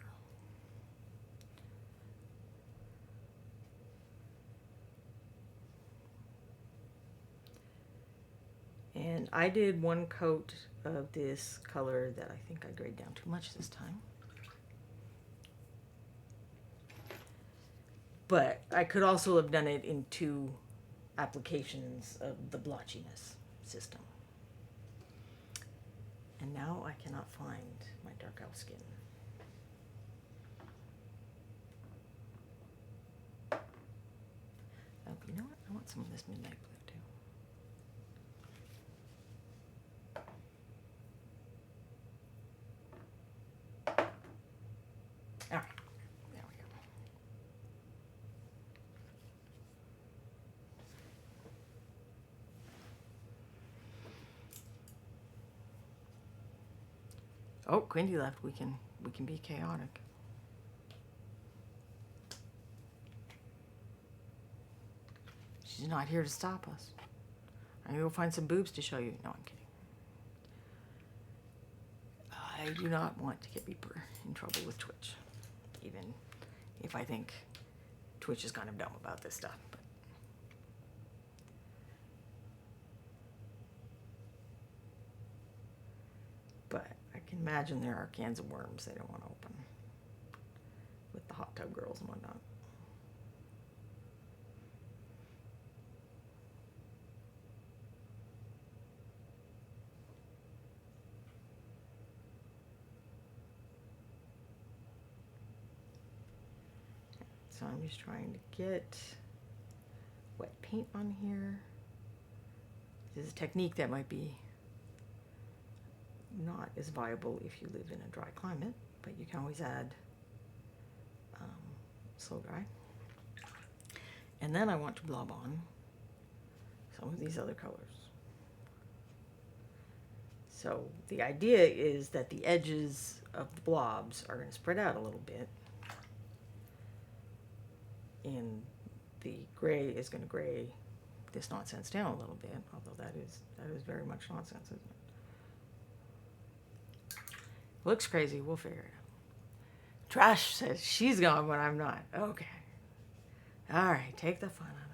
And I did one coat of this color that I think I grayed down too much this time. But I could also have done it in 2 applications of the blotchiness system. And now I cannot find my dark elf skin. I want some of this midnight blue too. All right, there we go. Oh, Quindy left. We can be chaotic. She's not here to stop us. I'm gonna go find some boobs to show you. No, I'm kidding. I do not want to get Reaper in trouble with Twitch, even if I think Twitch is kind of dumb about this stuff. But I can imagine there are cans of worms they don't want to open with the hot tub girls and whatnot. So I'm just trying to get wet paint on here. This is a technique that might be not as viable if you live in a dry climate, but you can always add slow dry. And then I want to blob on some of these other colors. So the idea is that the edges of the blobs are going to spread out a little bit. And the gray is going to gray this nonsense down a little bit, although that is very much nonsense, isn't it? Looks crazy. We'll figure it out. Trash says she's gone when I'm not. Okay. All right. Take the fun out of it.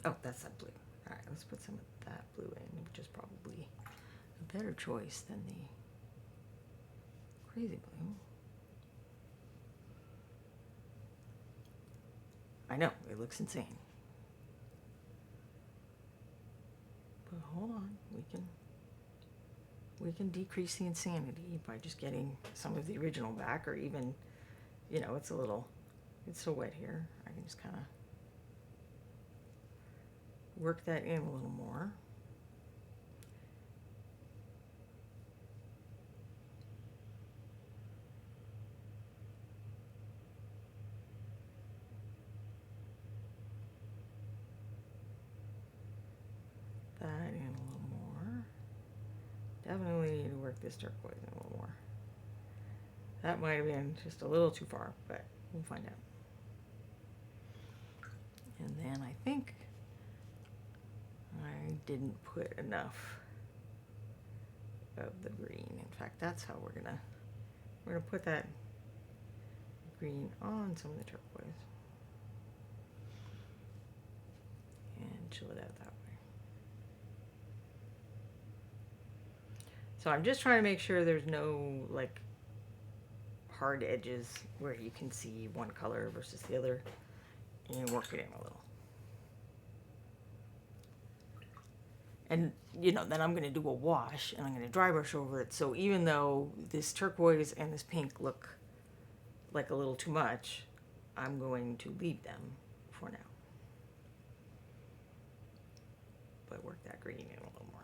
Oh, that's that blue. All right. Let's put some of that blue in, which is probably a better choice than the crazy blue. I know, it looks insane. But hold on, we can decrease the insanity by just getting some of the original back, or even, you know, it's so wet here. I can just kind of work that in a little more. That in a little more. Definitely need to work this turquoise in a little more. That might have been just a little too far, but we'll find out. And then I think I didn't put enough of the green. In fact, that's how we're gonna put that green on some of the turquoise and chill it out that way. So I'm just trying to make sure there's no like hard edges where you can see one color versus the other, and work it in a little. And, you know, then I'm going to do a wash and I'm going to dry brush over it. So even though this turquoise and this pink look like a little too much, I'm going to leave them for now. But work that green in a little more.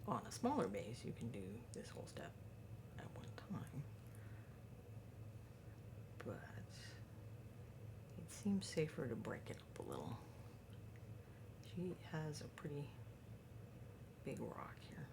On a smaller base, you can do this whole step at one time, but it seems safer to break it up a little. She has a pretty big rock here.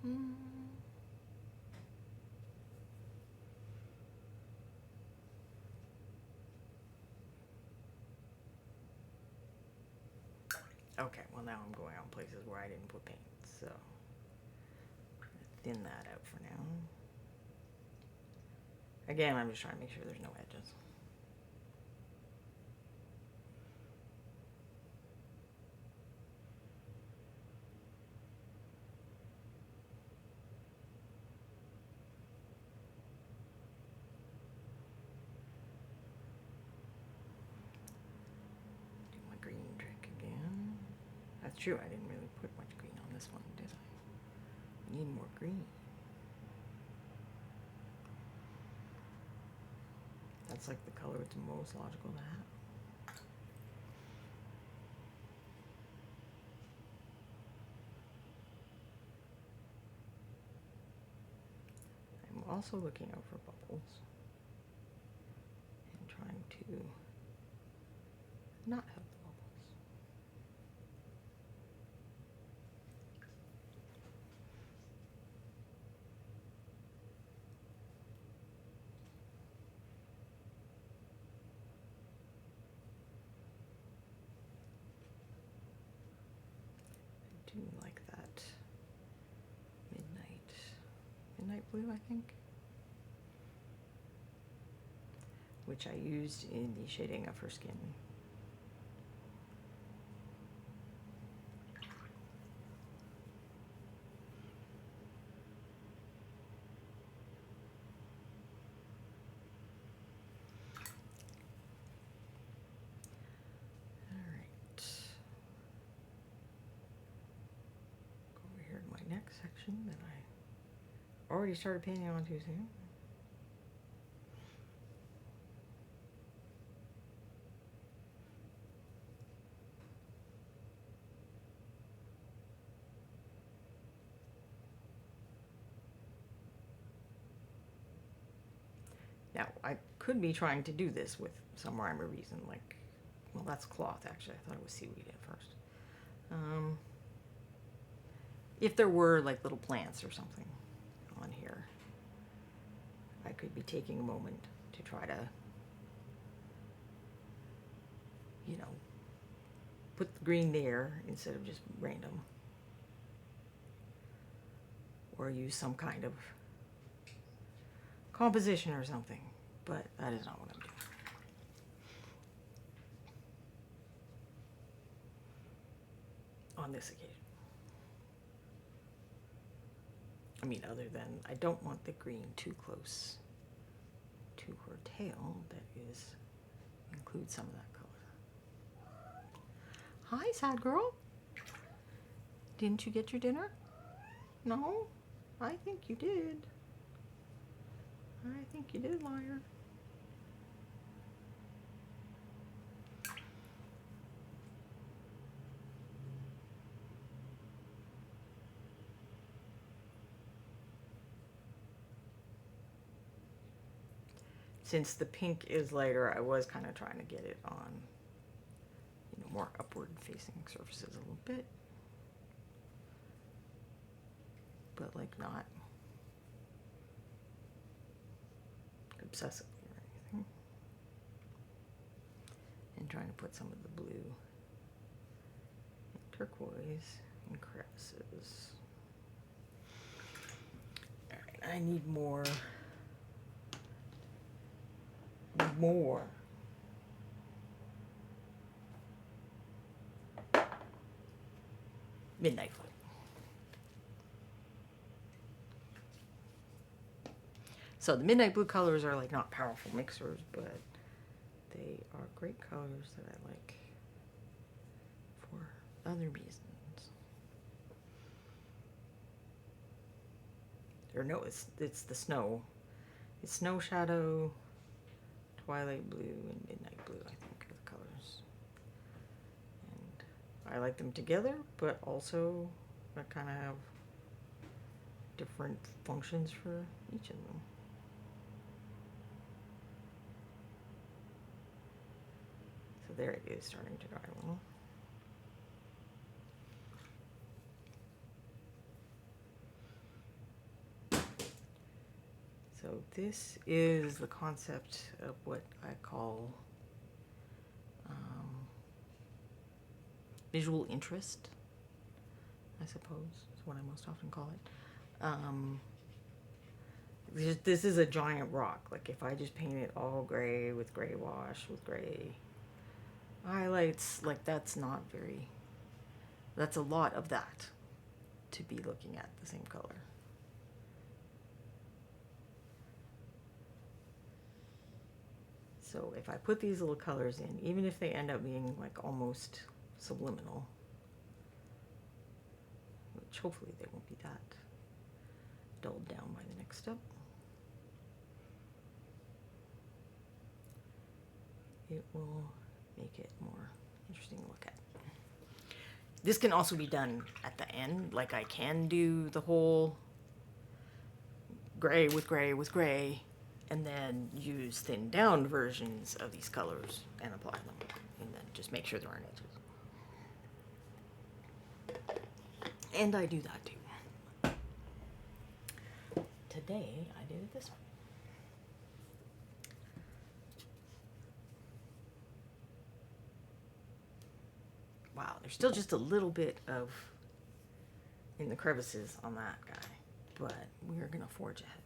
Mm. Okay, well now I'm going on places where I didn't put paint, so I'm gonna thin that out for now. Again, I'm just trying to make sure there's no edges. Do my green trick again. That's true, I didn't really put much green on this one, did I? I need more green. That's like the color it's most logical to have. I'm also looking out for bubbles and trying to not have the bubbles. I do like that midnight blue, I think, which I used in the shading of her skin. Next section that I already started painting on too soon. Now, I could be trying to do this with some rhyme or reason, like, well, that's cloth, actually. I thought it was seaweed at first. If there were, like, little plants or something on here, I could be taking a moment to try to, you know, put the green there instead of just random. Or use some kind of composition or something, but that is not what I'm doing. On this occasion. I mean, other than I don't want the green too close to her tail. That is, includes some of that color. Hi, sad girl. Didn't you get your dinner? No? I think you did. I think you did, liar. Since the pink is lighter, I was kind of trying to get it on, you know, more upward facing surfaces a little bit. But like not obsessively or anything. And trying to put some of the blue and turquoise and crevices. Alright, I need more. Midnight blue. So the midnight blue colors are like not powerful mixers, but they are great colors that I like for other reasons. Or no, it's the snow. It's Snow Shadow, Twilight Blue, and Midnight Blue, I think, are the colors. And I like them together, but also I kind of have different functions for each of them. So there it is, starting to dry a little. So this is the concept of what I call visual interest, I suppose is what I most often call it. This is a giant rock. Like if I just paint it all gray with gray wash, with gray highlights, like that's not very, that's a lot of that to be looking at the same color. So if I put these little colors in, even if they end up being like almost subliminal, which hopefully they won't be that dulled down by the next step, it will make it more interesting to look at. This can also be done at the end, like I can do the whole gray with gray with gray, and then use thinned down versions of these colors and apply them, and then just make sure there aren't edges. And I do that too. Today I did it this way. Wow, there's still just a little bit of in the crevices on that guy, but we're gonna forge ahead.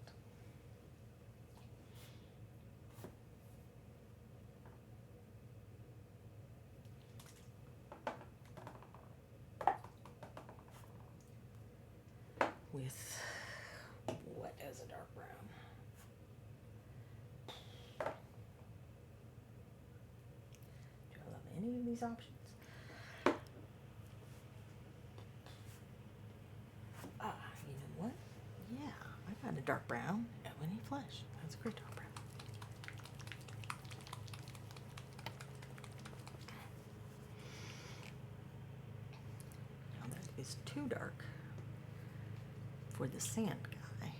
With what as a dark brown. Do I love any of these options? You know what? Yeah, I got a dark brown ebony flesh. That's a great dark brown. Now that is too dark for the sand guy.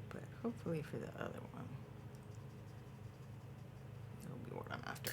But hopefully for the other one, it'll be what I'm after.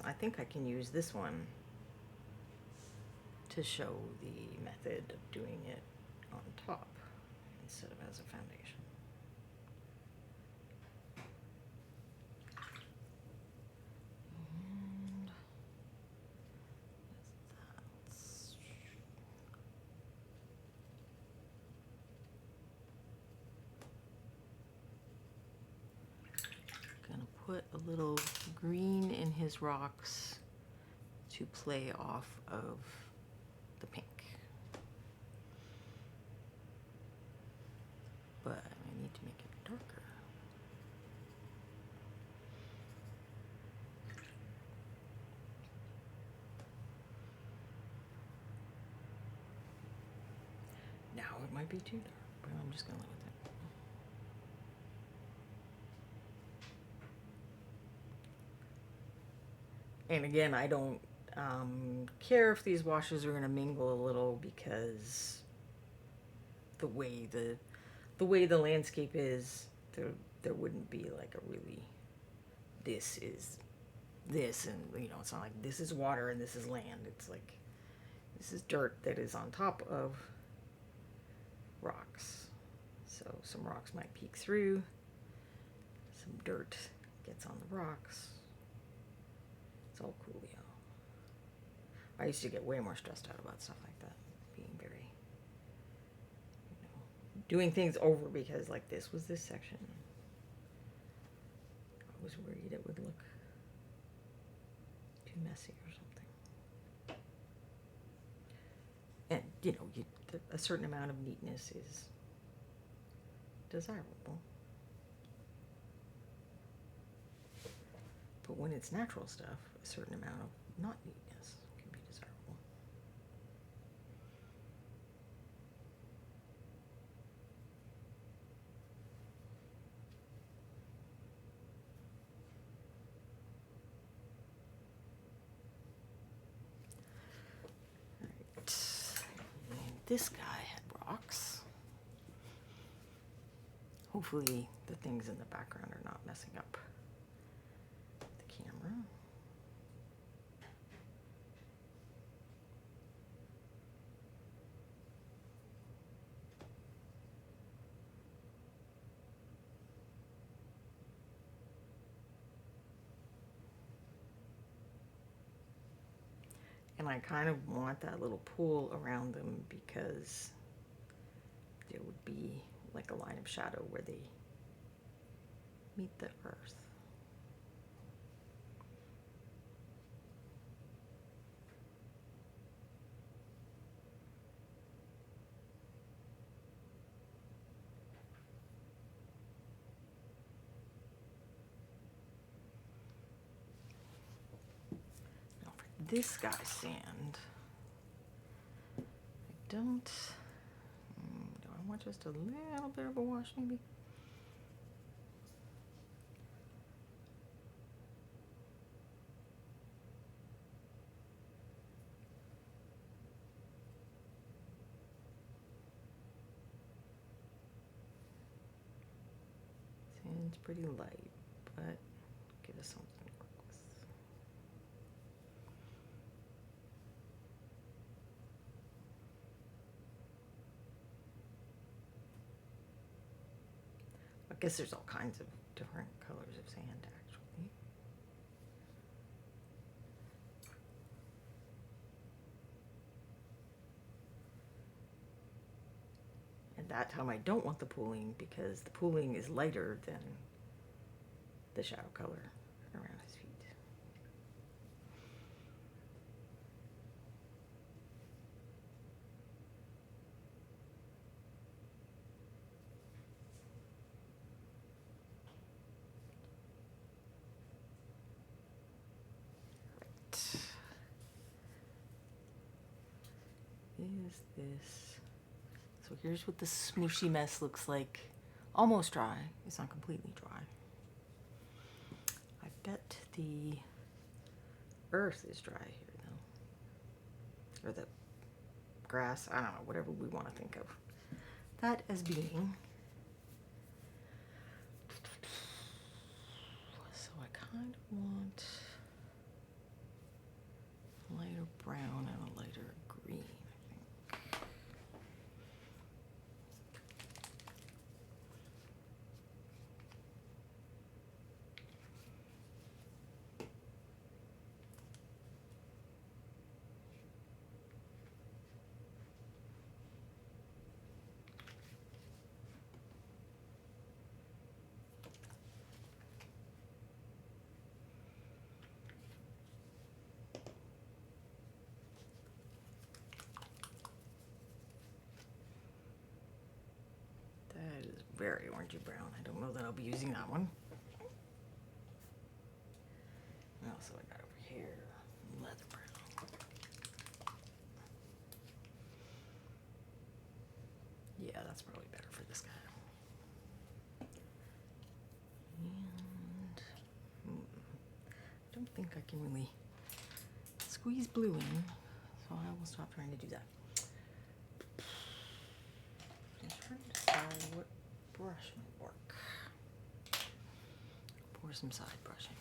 I think I can use this one to show the method of doing it on top instead of as a foundation. And that's gonna put a little green in his rocks to play off of the pink. But I need to make it darker. Now it might be too dark, but I'm just gonna live with it. And again, I don't care if these washes are going to mingle a little, because the way the landscape is, there wouldn't be like a really this is this, and you know, it's not like this is water and this is land. It's like this is dirt that is on top of rocks. So some rocks might peek through, some dirt gets on the rocks. It's all coolio. I used to get way more stressed out about stuff like that, being very, you know, doing things over, because like this was this section. I was worried it would look too messy or something. And you know, a certain amount of neatness is desirable. But when it's natural stuff, a certain amount of not neatness can be desirable. This guy had rocks. Hopefully the things in the background are not messing up the camera. And I kind of want that little pool around them because there would be like a line of shadow where they meet the earth. Now for this guy's sand, I don't, do I want just a little bit of a wash maybe? Sand's pretty light, but give us something to work with. I guess there's all kinds of different colors of sand, actually. And that time I don't want the pooling because the pooling is lighter than the shadow color around his feet. Is this, so here's what the smooshy mess looks like. Almost dry. It's not completely dry. I bet the earth is dry here though. Or the grass, I don't know, whatever we want to think of that as being. So I kind of want a lighter brown and a lighter green, I think. That is very orangey brown. I don't know that I'll be using that one. What else have I got over here? Leather brown. Yeah, that's probably better for this guy. And I don't think I can really squeeze blue in, so I will stop trying to do that. I'm trying to decide what brush might work. Pour some side brushing.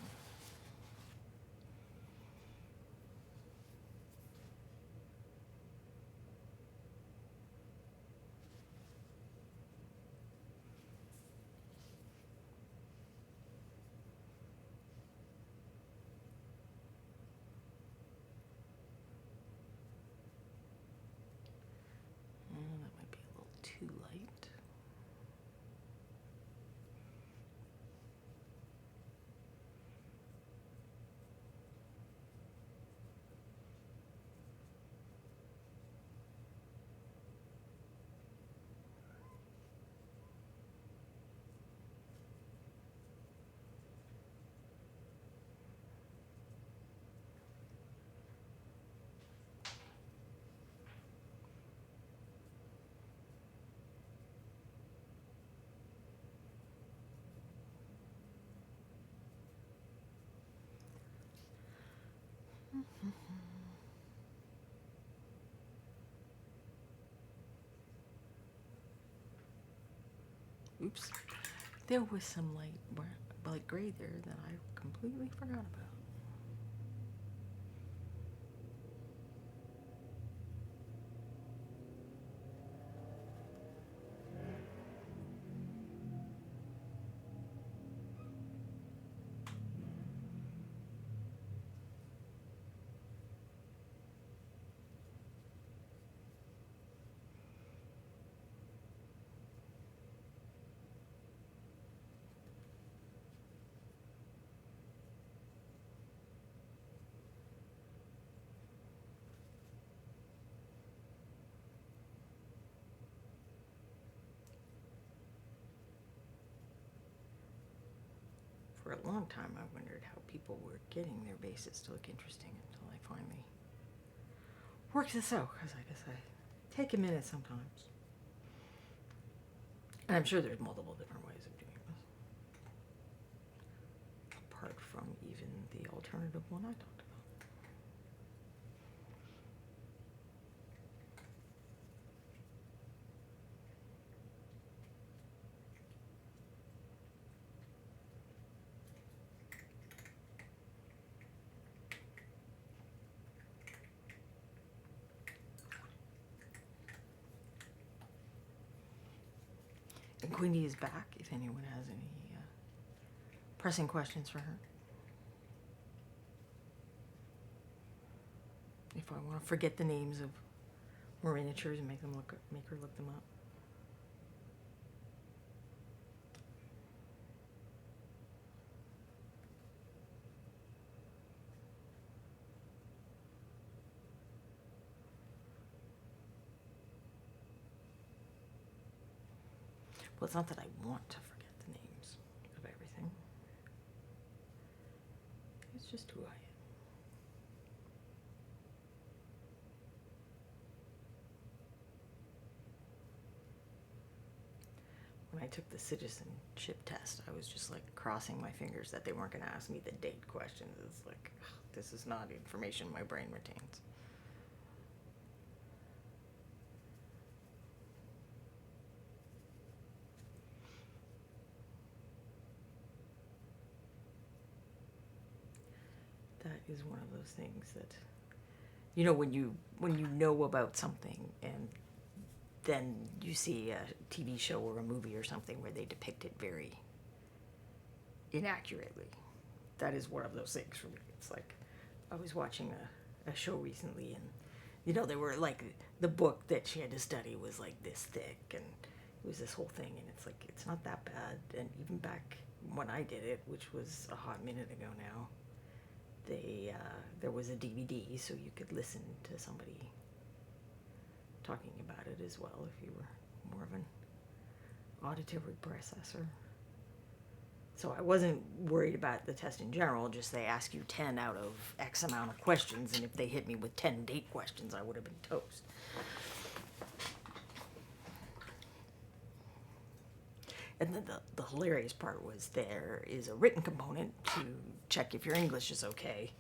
That might be a little too light. Oops. There was some light gray there that I completely forgot about. For a long time, I wondered how people were getting their bases to look interesting until I finally worked this out, because I guess I take a minute sometimes. And I'm sure there's multiple different ways of doing this, apart from even the alternative one I talked about. And Queenie is back if anyone has any pressing questions for her. If I want to forget the names of more miniatures and make her look them up. Well, it's not that I want to forget the names of everything. It's just who I am. When I took the citizenship test, I was just like crossing my fingers that they weren't going to ask me the date questions. It's like, ugh, this is not information my brain retains. That is one of those things that, you know, when you know about something and then you see a TV show or a movie or something where they depict it very inaccurately. That is one of those things for me. It's like, I was watching a show recently, and, you know, they were like, the book that she had to study was like this thick, and it was this whole thing, and it's like, it's not that bad. And even back when I did it, which was a hot minute ago now, there was a DVD, so you could listen to somebody talking about it as well if you were more of an auditory processor. So I wasn't worried about the test in general, just they ask you 10 out of X amount of questions, and if they hit me with 10 date questions, I would have been toast. And then the hilarious part was there is a written component to check if your English is okay.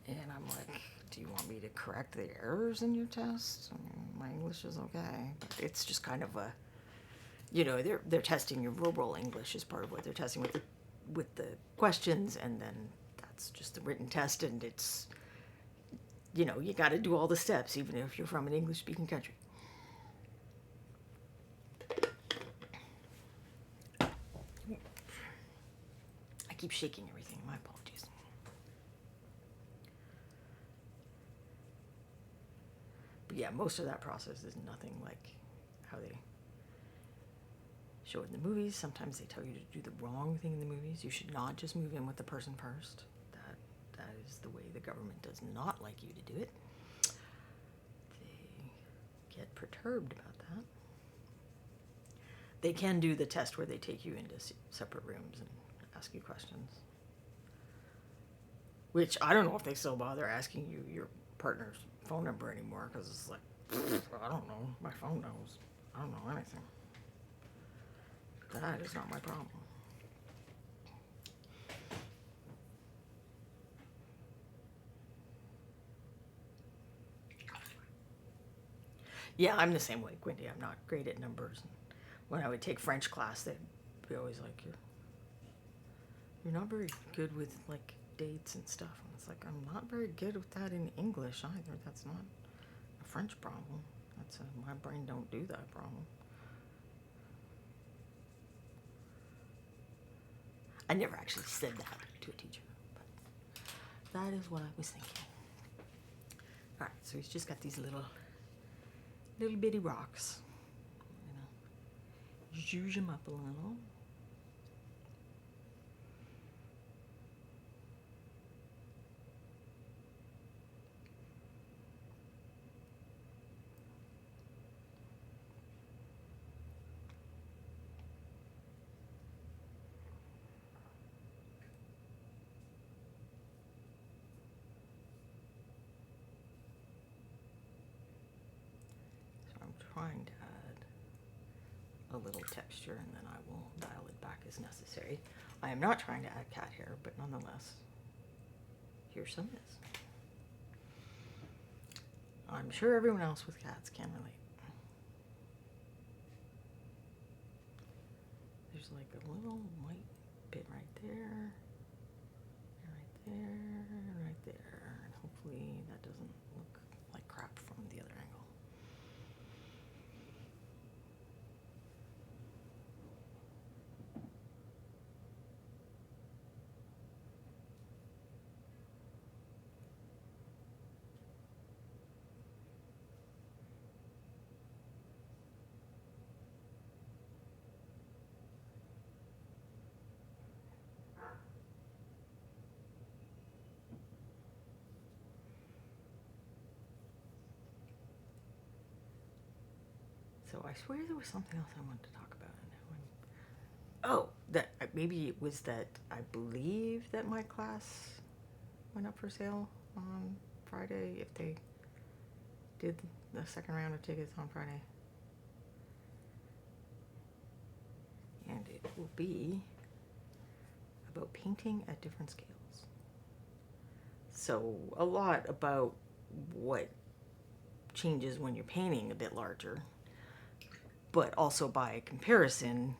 And I'm like, do you want me to correct the errors in your test? I mean, my English is okay. But it's just kind of a, you know, they're testing your verbal English as part of what they're testing with the questions, and then that's just the written test, and it's, you know, you got to do all the steps, even if you're from an English-speaking country. I keep shaking everything. My apologies. But yeah, most of that process is nothing like how they show it in the movies. Sometimes they tell you to do the wrong thing in the movies. You should not just move in with the person first. That is the way the government does not like you to do it. They get perturbed about that. They can do the test where they take you into separate rooms and ask you questions. Which, I don't know if they still bother asking you your partner's phone number anymore, because it's like, I don't know, my phone knows. I don't know anything. That is not my problem. Yeah, I'm the same way, Quindy. I'm not great at numbers. when I would take French class, they'd be always like, you're not very good with like dates and stuff. And it's like, I'm not very good with that in English either. That's not a French problem. That's my brain don't do that problem. I never actually said that to a teacher, but that is what I was thinking. All right, so he's just got these little bitty rocks. Zhuzh them up a little. Trying to add a little texture, and then I will dial it back as necessary. I am not trying to add cat hair, but nonetheless, here some is. I'm sure everyone else with cats can relate. There's like a little white bit right there, right there, right there, and hopefully that doesn't look like crap from the other angle. So I swear there was something else I wanted to talk about. Oh, that maybe it was that I believe that my class went up for sale on Friday if they did the second round of tickets on Friday. And it will be about painting at different scales. So a lot about what changes when you're painting a bit larger, but also by comparison,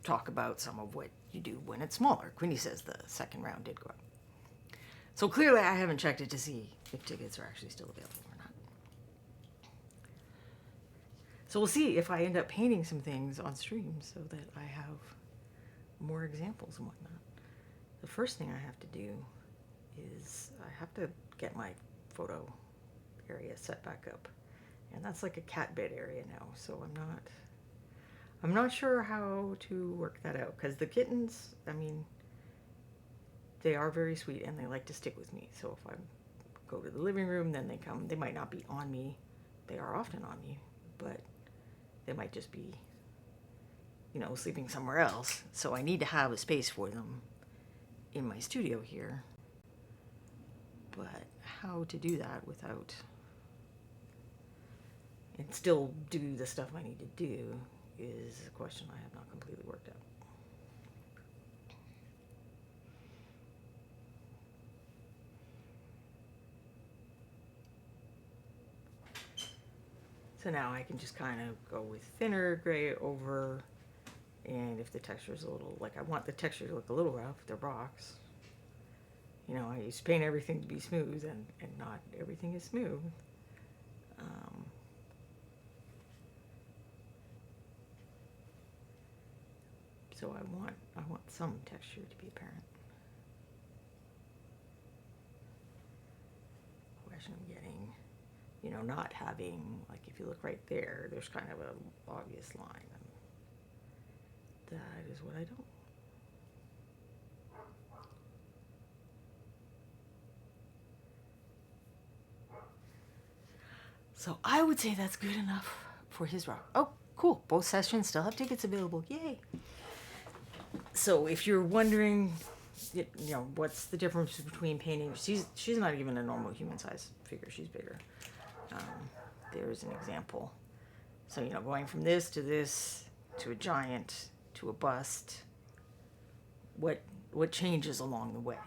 talk about some of what you do when it's smaller. Queenie says the second round did go up. So clearly I haven't checked it to see if tickets are actually still available or not. So we'll see if I end up painting some things on stream so that I have more examples and whatnot. The first thing I have to do is I have to get my photo area set back up. And that's like a cat bed area now, so I'm not sure how to work that out, because the kittens, I mean, they are very sweet and they like to stick with me. So if I go to the living room, then they come. They might not be on me. They are often on me, but they might just be, sleeping somewhere else. So I need to have a space for them in my studio here. But how to do that without and still do the stuff I need to do is a question I have not completely worked out. So now I can just kind of go with thinner gray over, and if the texture is a little, like I want the texture to look a little rough, the rocks. I used to paint everything to be smooth, and not everything is smooth. So I want some texture to be apparent. Question I'm getting, not having, like if you look right there, there's kind of an obvious line. And that is what I don't. So I would say that's good enough for his rock. Oh, cool. Both sessions still have tickets available. Yay. So if you're wondering, what's the difference between painting, she's not even a normal human size figure. She's bigger. There's an example. So, going from this to a giant to a bust, what changes along the way?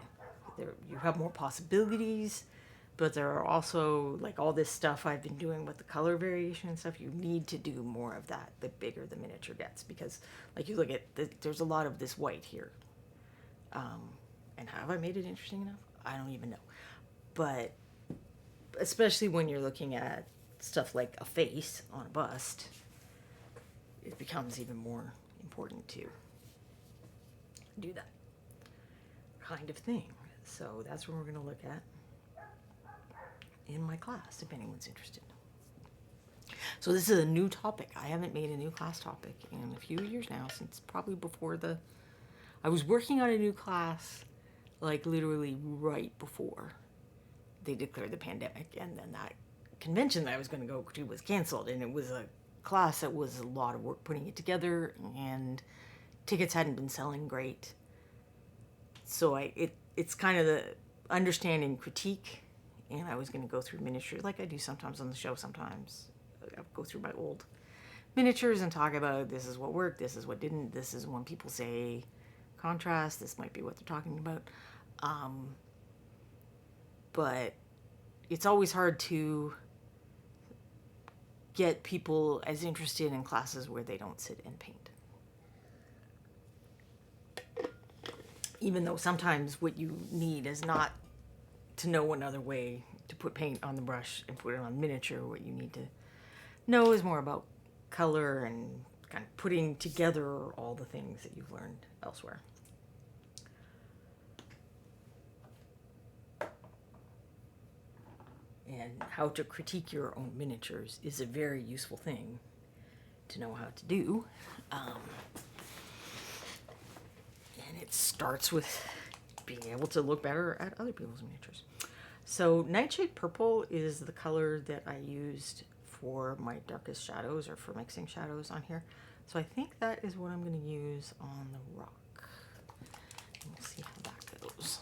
You have more possibilities, But there are also, like, all this stuff I've been doing with the color variation and stuff. You need to do more of that the bigger the miniature gets, because, like, you look at there's a lot of this white here. And have I made it interesting enough? I don't even know. But especially when you're looking at stuff like a face on a bust, it becomes even more important to do that kind of thing. So that's what we're going to look at in my class, if anyone's interested. So this is a new topic. I haven't made a new class topic in a few years now, since probably before I was working on a new class, like literally right before they declared the pandemic, and then that convention that I was going to go to was canceled, and it was a class that was a lot of work putting it together, and tickets hadn't been selling great. So it's kind of the understanding critique, and I was going to go through miniatures like I do sometimes on the show. Sometimes I'll go through my old miniatures and talk about this is what worked, this is what didn't, this is when people say contrast, this might be what they're talking about. But it's always hard to get people as interested in classes where they don't sit and paint. Even though sometimes what you need is not to know another way to put paint on the brush and put it on miniature. What you need to know is more about color and kind of putting together all the things that you've learned elsewhere. And how to critique your own miniatures is a very useful thing to know how to do. And it starts with being able to look better at other people's miniatures. So Nightshade Purple is the color that I used for my darkest shadows, or for mixing shadows on here. So I think that is what I'm going to use on the rock. And we'll see how that goes.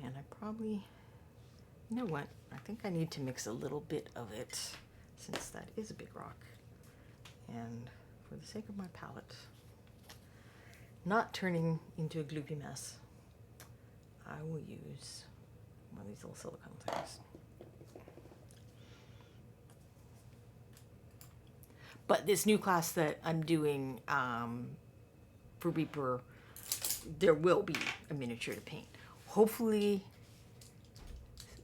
And I probably, you know what, I think I need to mix a little bit of it, since that is a big rock. And for the sake of my palette, not turning into a gloopy mess, I will use one of these little silicone things. But this new class that I'm doing for Reaper, there will be a miniature to paint. Hopefully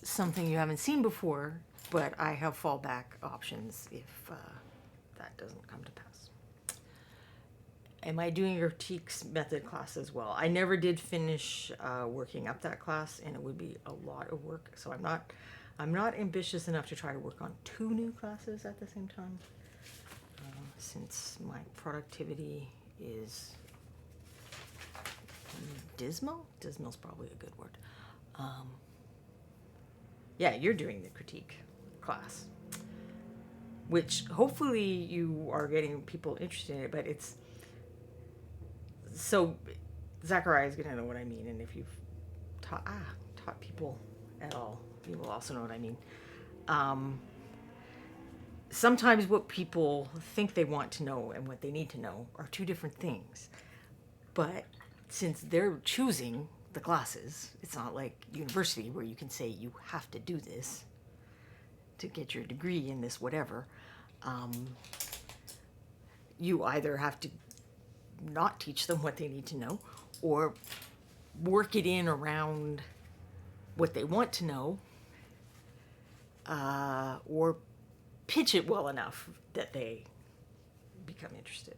something you haven't seen before, but I have fallback options if that doesn't come to pass. Am I doing your critiques method class as well? I never did finish working up that class, and it would be a lot of work. So I'm not ambitious enough to try to work on 2 new classes at the same time, since my productivity is dismal. Dismal's probably a good word. Yeah, you're doing the critique class, which hopefully you are getting people interested in it, but it's so Zachariah is gonna know what I mean, and if you've taught people at all, you will also know what I mean. Sometimes what people think they want to know and what they need to know are 2 different things, but since they're choosing the classes, it's not like university where you can say you have to do this to get your degree in this whatever. You either have to not teach them what they need to know, or work it in around what they want to know, or pitch it well enough that they become interested.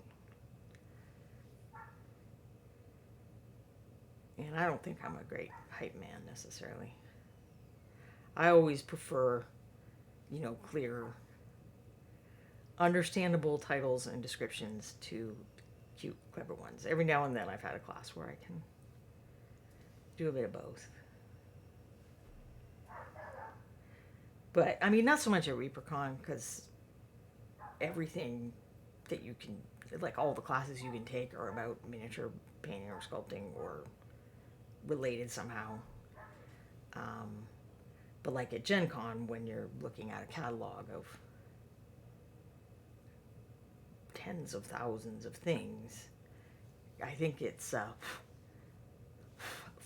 And I don't think I'm a great hype man necessarily. I always prefer, clear, understandable titles and descriptions to cute, clever ones. Every now and then I've had a class where I can do a bit of both. But, I mean, not so much at ReaperCon, because everything that you can, like all the classes you can take are about miniature painting or sculpting or related somehow. But like at Gen Con, when you're looking at a catalog of tens of thousands of things, I think it's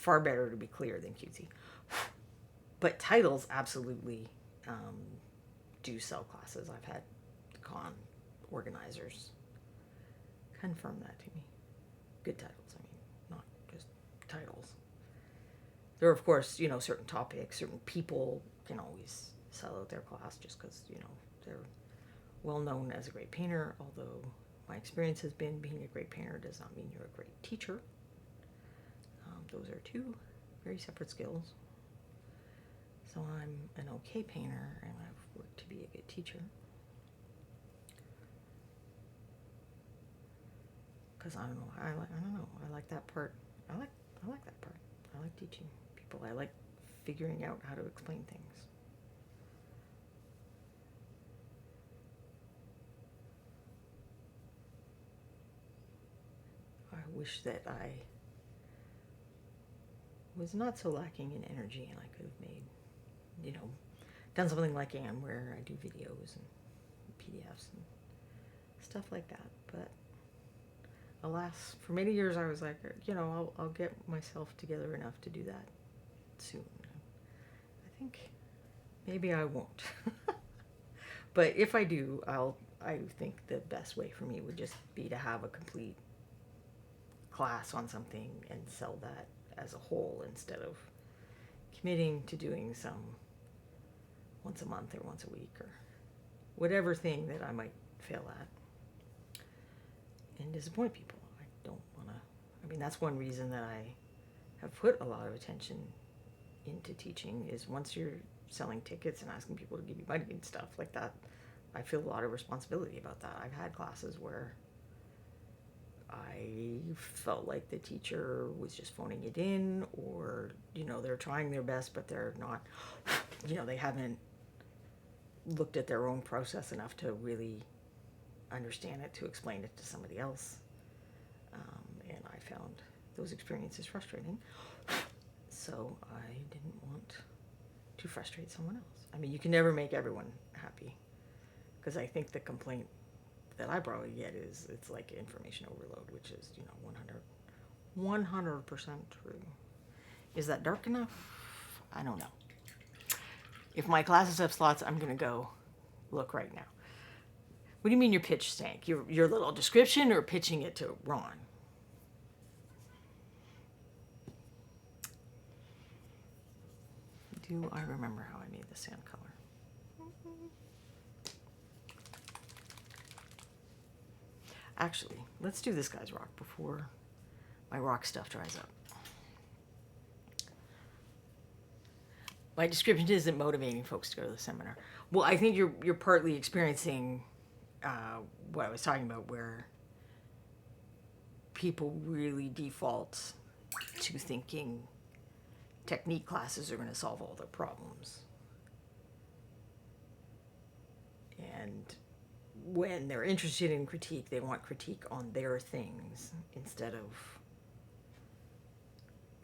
far better to be clear than cutesy. But titles absolutely do sell classes. I've had con organizers confirm that to me. Good titles, I mean, not just titles. There are, of course, certain topics, certain people can always sell out their class just because, they're well known as a great painter, although my experience has been being a great painter does not mean you're a great teacher. Those are two very separate skills. So I'm an okay painter, and I've worked to be a good teacher. Because I don't know, I like that part. I like that part. I like teaching people. I like figuring out how to explain things. I wish that I was not so lacking in energy and I could have made, done something like Anne where I do videos and PDFs and stuff like that. But alas, for many years I was like, I'll get myself together enough to do that soon. I think maybe I won't. But if I do, I think the best way for me would just be to have a complete class on something and sell that as a whole instead of committing to doing some once a month or once a week or whatever thing that I might fail at and disappoint people. I don't want to. I mean, that's one reason that I have put a lot of attention into teaching is once you're selling tickets and asking people to give you money and stuff like that, I feel a lot of responsibility about that. I've had classes where I felt like the teacher was just phoning it in, or, they're trying their best, but they're not, they haven't looked at their own process enough to really understand it, to explain it to somebody else. And I found those experiences frustrating. So I didn't want to frustrate someone else. I mean, you can never make everyone happy, because I think the complaint that I probably get is it's like information overload, which is 100% true. Is that dark enough? I don't know. If my classes have slots, I'm gonna go look right now. What do you mean your pitch stank? Your little description, or pitching it to Ron? Do I remember how I made the sand color? Actually, let's do this guy's rock before my rock stuff dries up. My description isn't motivating folks to go to the seminar. Well, I think you're partly experiencing what I was talking about, where people really default to thinking technique classes are going to solve all their problems. And when they're interested in critique, they want critique on their things instead of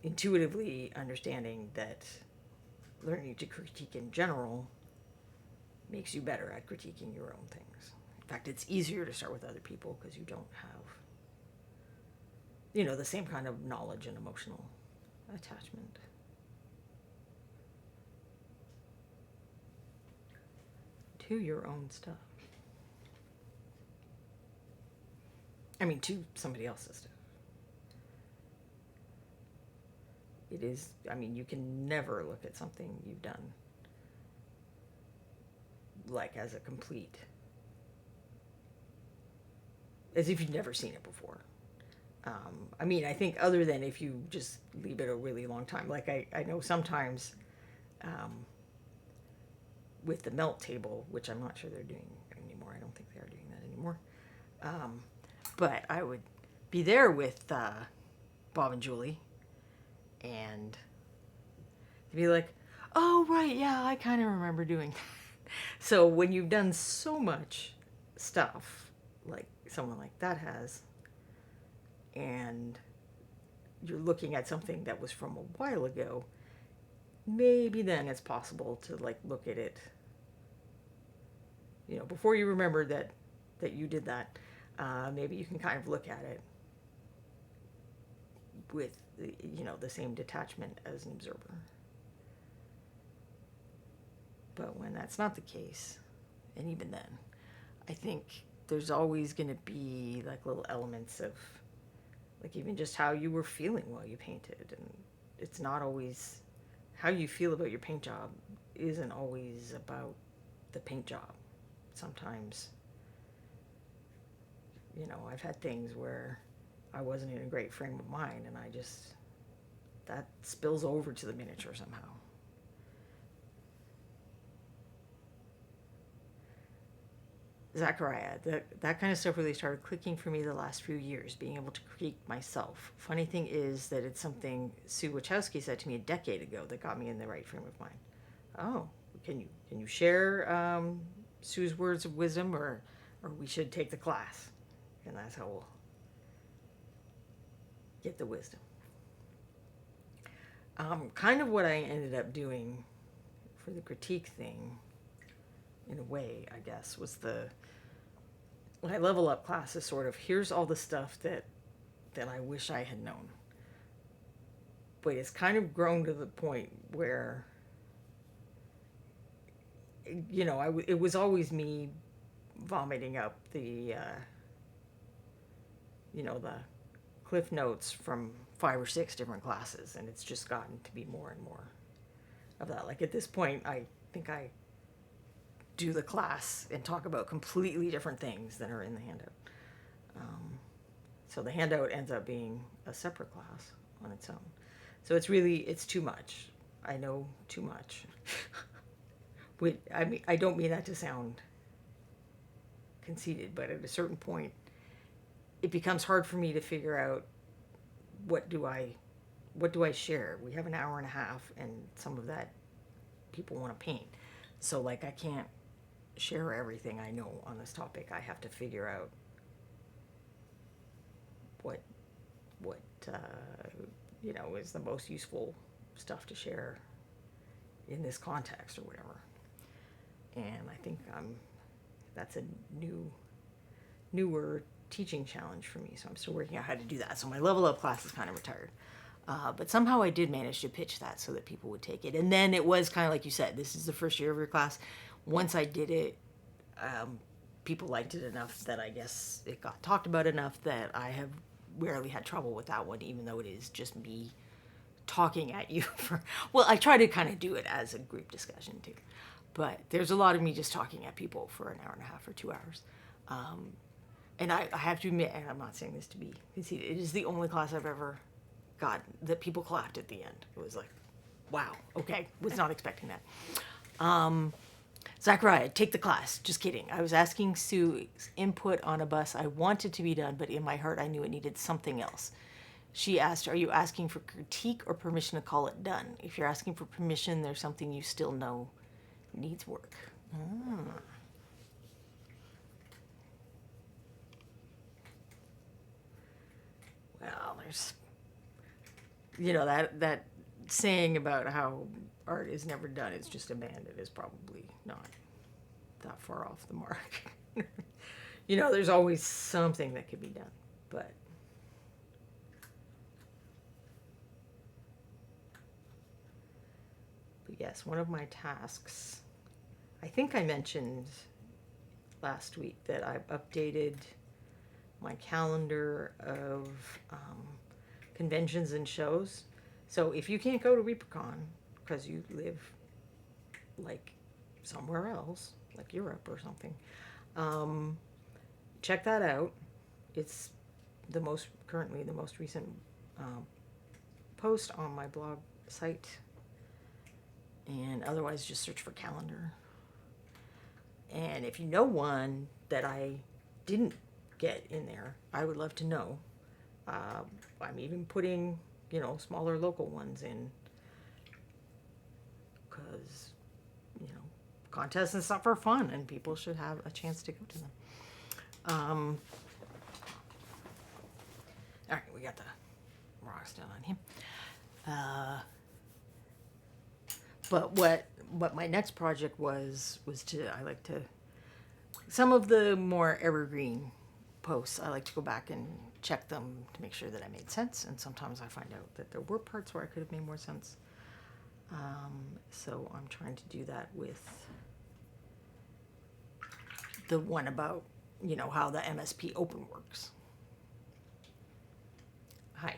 intuitively understanding that learning to critique in general makes you better at critiquing your own things. In fact, it's easier to start with other people because you don't have, the same kind of knowledge and emotional attachment. To your own stuff. I mean, to somebody else's stuff. It is, you can never look at something you've done like as a complete, as if you've never seen it before. I think other than if you just leave it a really long time. Like I know sometimes with the melt table, which I'm not sure they're doing anymore. I don't think they are doing that anymore. But I would be there with Bob and Julie, and they'd be like, oh, right, yeah, I kind of remember doing that. So when you've done so much stuff, like someone like that has, and you're looking at something that was from a while ago, maybe then it's possible to look at it, before you remember that you did that. Maybe you can kind of look at it with, the same detachment as an observer. But when that's not the case, and even then, I think there's always going to be like little elements of, like, even just how you were feeling while you painted. And it's not always, how you feel about your paint job isn't always about the paint job. Sometimes, I've had things where I wasn't in a great frame of mind, and that spills over to the miniature somehow. Zachariah, that kind of stuff really started clicking for me the last few years, being able to critique myself. Funny thing is that it's something Sue Wachowski said to me a decade ago that got me in the right frame of mind. Oh, can you share Sue's words of wisdom, or we should take the class, and that's how we'll get the wisdom. Kind of what I ended up doing for the critique thing, in a way, I guess, was my level up class is sort of, here's all the stuff that I wish I had known. But it's kind of grown to the point where, it was always me vomiting up the cliff notes from 5 or 6 different classes, and it's just gotten to be more and more of that. Like, at this point, I think I do the class and talk about completely different things than are in the handout. So the handout ends up being a separate class on its own. So it's too much. I know too much. I don't mean that to sound conceited, but at a certain point, it becomes hard for me to figure out what do I share. We have an hour and a half, and some of that people want to paint. So, like, I can't share everything I know on this topic. I have to figure out what is the most useful stuff to share in this context or whatever. And I think that's a newer teaching challenge for me, so I'm still working out how to do that. So my level up class is kind of retired. But somehow I did manage to pitch that so that people would take it. And then it was kind of like you said, this is the first year of your class. Once I did it, people liked it enough that I guess it got talked about enough that I have rarely had trouble with that one, even though it is just me talking at you I try to kind of do it as a group discussion too. But there's a lot of me just talking at people for an hour and a half or 2 hours. And I have to admit, and I'm not saying this to be conceited, it is the only class I've ever got that people clapped at the end. It was like, wow, okay, was not expecting that. Zachariah, take the class. Just kidding. I was asking Sue's input on a bus I wanted to be done, but in my heart I knew it needed something else. She asked, are you asking for critique or permission to call it done? If you're asking for permission, there's something you still know needs work. Well, there's, that saying about how art is never done, it's just abandoned, is probably not that far off the mark. There's always something that could be done, but yes, one of my tasks, I think I mentioned last week that I've updated my calendar of conventions and shows. So if you can't go to ReaperCon because you live like somewhere else, like Europe or something, check that out. It's currently the most recent post on my blog site. And otherwise, just search for calendar. And if you know one that I didn't get in there, I would love to know. I'm even putting, smaller local ones in, because, contests and stuff are fun, and people should have a chance to go to them. All right, we got the rocks down on him. But what my next project was I like to, some of the more evergreen posts, I like to go back and check them to make sure that I made sense. And sometimes I find out that there were parts where I could have made more sense. So I'm trying to do that with the one about, how the MSP Open works. Hi.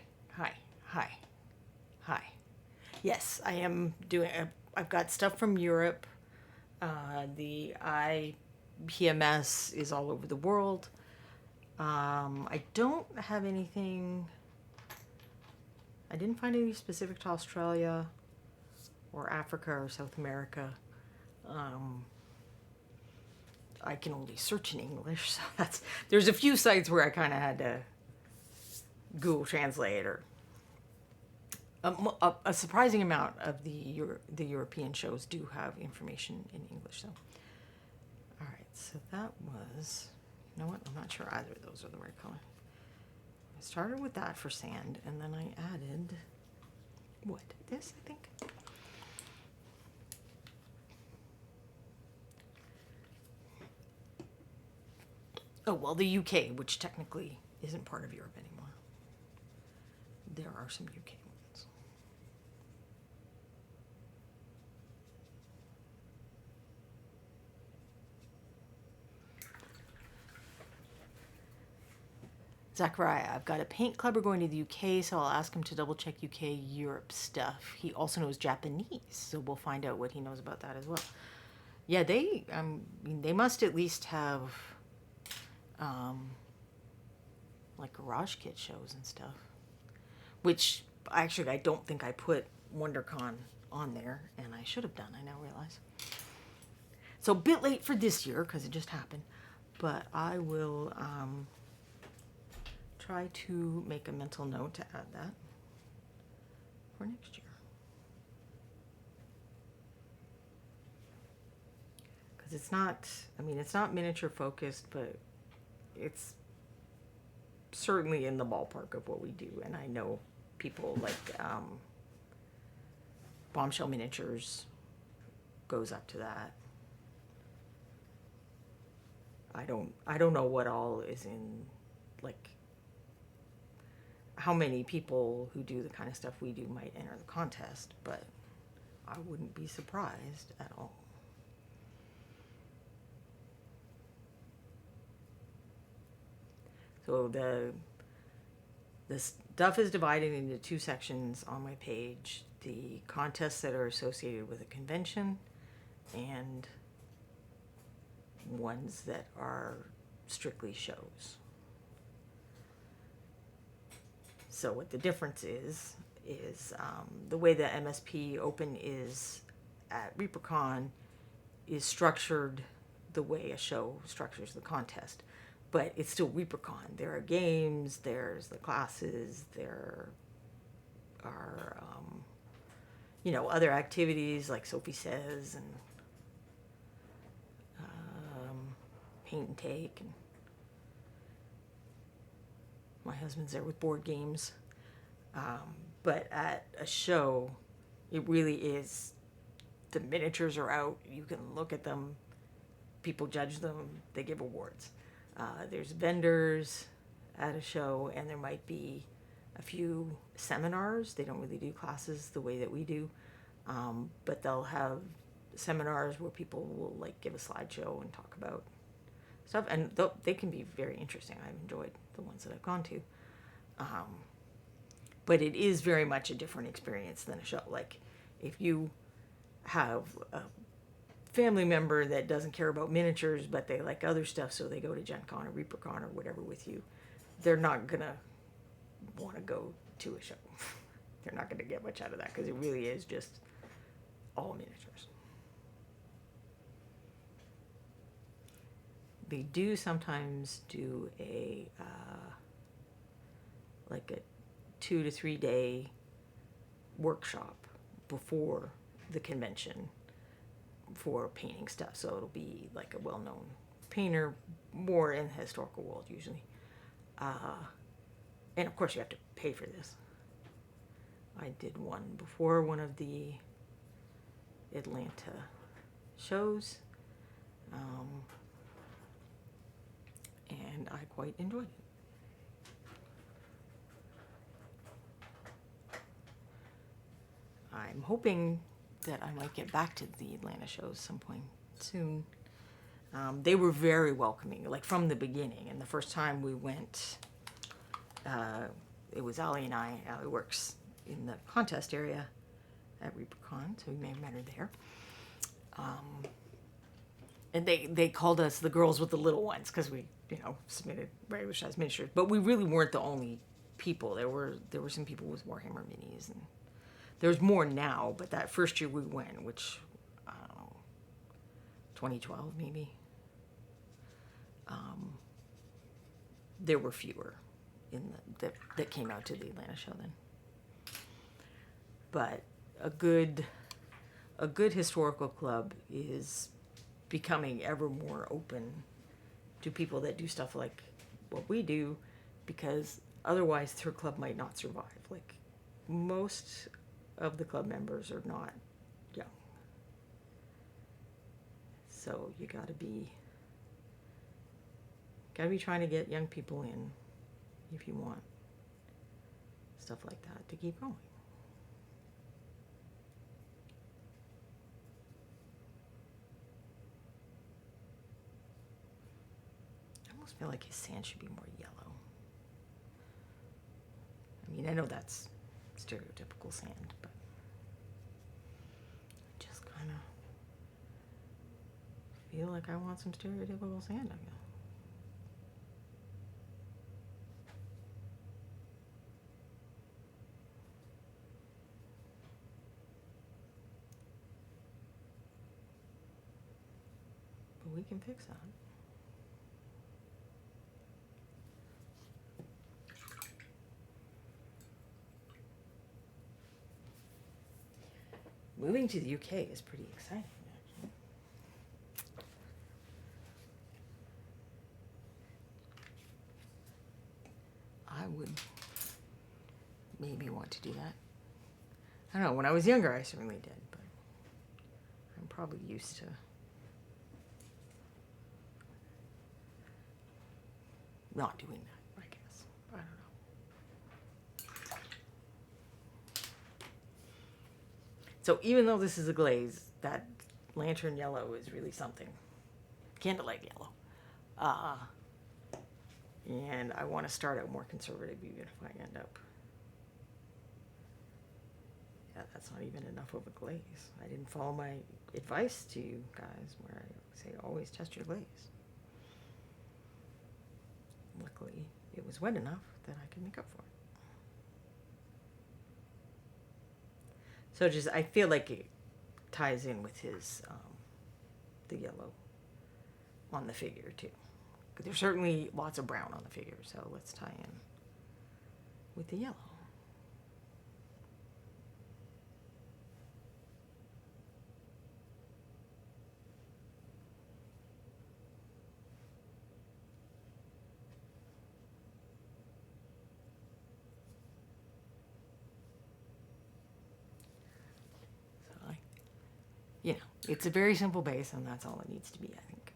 Yes, I am doing, I've got stuff from Europe. The IPMS is all over the world. I don't have anything, I didn't find any specific to Australia or Africa or South America. I can only search in English, so there's a few sites where I kind of had to Google Translate, or a surprising amount of the European shows do have information in English. So, all right, so that was, you know what? I'm not sure either of those are the right color. I started with that for sand, and then I added what? This, I think. Oh, well, the UK, which technically isn't part of Europe anymore. There are some UK ones. Zachariah, I've got a paint clubber going to the UK, so I'll ask him to double check UK Europe stuff. He also knows Japanese, so we'll find out what he knows about that as well. Yeah, they must at least have like garage kit shows and stuff, which actually I don't think I put WonderCon on there, and I should have done, I now realize. So a bit late for this year because it just happened, but I will try to make a mental note to add that for next year. Because it's not miniature focused, but it's certainly in the ballpark of what we do. And I know people like Bombshell Miniatures goes up to that. I don't know what all is in, like, how many people who do the kind of stuff we do might enter the contest, but I wouldn't be surprised at all. So the stuff is divided into two sections on my page: the contests that are associated with a convention and ones that are strictly shows. So what the difference is the way the MSP Open is at ReaperCon is structured the way a show structures the contest. But it's still ReaperCon. There are games, there's the classes, there are, other activities like Sophie says, and paint and take, and my husband's there with board games. But at a show, it really is, the miniatures are out, you can look at them, people judge them, they give awards. There's vendors at a show, and there might be a few seminars. They don't really do classes the way that we do, but they'll have seminars where people will like give a slideshow and talk about stuff, and they can be very interesting. I've enjoyed the ones that I've gone to, but it is very much a different experience than a show. Like, if you have a family member that doesn't care about miniatures, but they like other stuff, so they go to Gen Con or ReaperCon or whatever with you, they're not gonna want to go to a show. They're not gonna get much out of that, because it really is just all miniatures. They do sometimes do a like a 2 to 3 day workshop before the convention for painting stuff. So it'll be like a well-known painter, more in the historical world usually. And of course you have to pay for this. I did one before one of the Atlanta shows. and I quite enjoyed it. I'm hoping that I might get back to the Atlanta shows some point soon. They were very welcoming, like from the beginning. And the first time we went, it was Allie and I. Allie works in the contest area at ReaperCon, so we may have met her there. And they called us the girls with the little ones because we, submitted regular size miniatures. But we really weren't the only people. There were some people with Warhammer minis, and there's more now. But that first year we went, which I don't know, 2012 maybe. There were fewer that came out to the Atlanta show then. But a good historical club is becoming ever more open to people that do stuff like what we do, because otherwise their club might not survive. Like, most of the club members are not young, so you gotta be trying to get young people in if you want stuff like that to keep going. I almost feel like his sand should be more yellow. I mean, I know that's stereotypical sand, but I just kind of feel like I want some stereotypical sand, I guess. But we can fix that. Moving to the UK is pretty exciting, actually. I would maybe want to do that. I don't know, when I was younger I certainly did, but I'm probably used to not doing that, I guess. I don't know. So even though this is a glaze, that lantern yellow is really something. Candlelight yellow. And I want to start out more conservative even if I end up... Yeah, that's not even enough of a glaze. I didn't follow my advice to you guys where I say always test your glaze. Luckily, it was wet enough that I could make up for it. So just, I feel like it ties in with his, the yellow on the figure too. But there's certainly lots of brown on the figure, so let's tie in with the yellow. It's a very simple base, and that's all it needs to be, I think.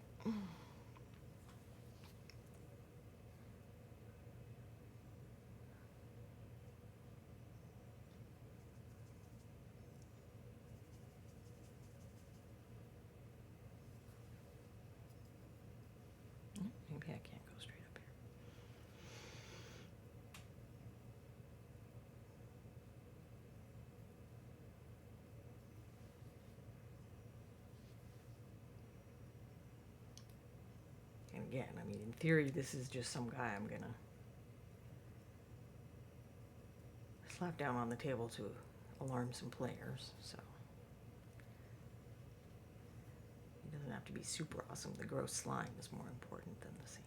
Maybe I can't go straight up here. And again, I mean, in theory, this is just some guy I'm gonna slap down on the table to alarm some players, so. It doesn't have to be super awesome. The gross slime is more important than the sand.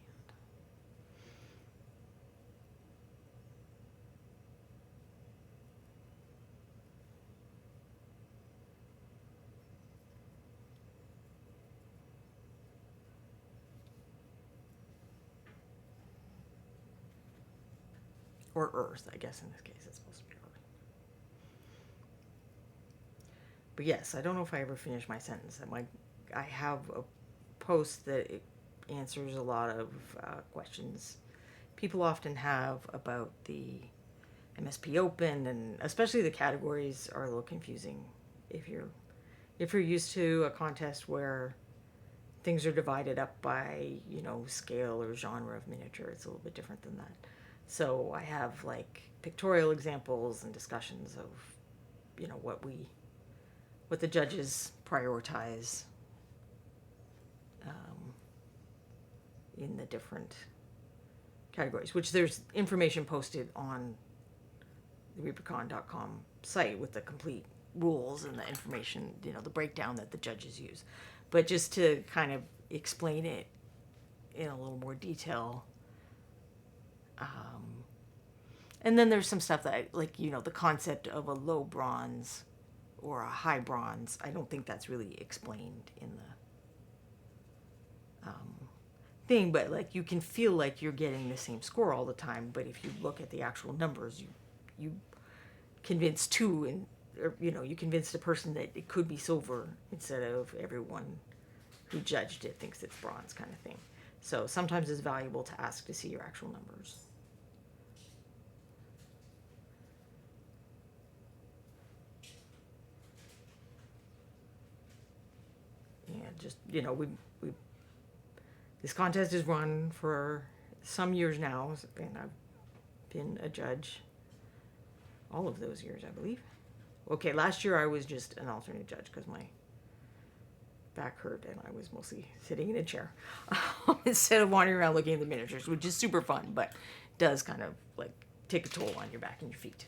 Or earth, I guess in this case it's supposed to be earth. But yes, I don't know if I ever finished my sentence. I have a post that answers a lot of questions people often have about the MSP Open, and especially the categories are a little confusing if you're used to a contest where things are divided up by, scale or genre of miniature. It's a little bit different than that. So I have like pictorial examples and discussions of, what the judges prioritize in the different categories, which there's information posted on the ReaperCon.com site with the complete rules and the information, the breakdown that the judges use. But just to kind of explain it in a little more detail. And then there's some stuff that, like, the concept of a low bronze or a high bronze, I don't think that's really explained in the thing, but like you can feel like you're getting the same score all the time, but if you look at the actual numbers, you convince two, and you convince the person that it could be silver instead of everyone who judged it thinks it's bronze, kind of thing. So sometimes it's valuable to ask to see your actual numbers. And just, we this contest is run for some years now, and I've been a judge all of those years, I believe. Okay, last year I was just an alternate judge because my back hurt and I was mostly sitting in a chair instead of wandering around looking at the miniatures, which is super fun, but does kind of like take a toll on your back and your feet.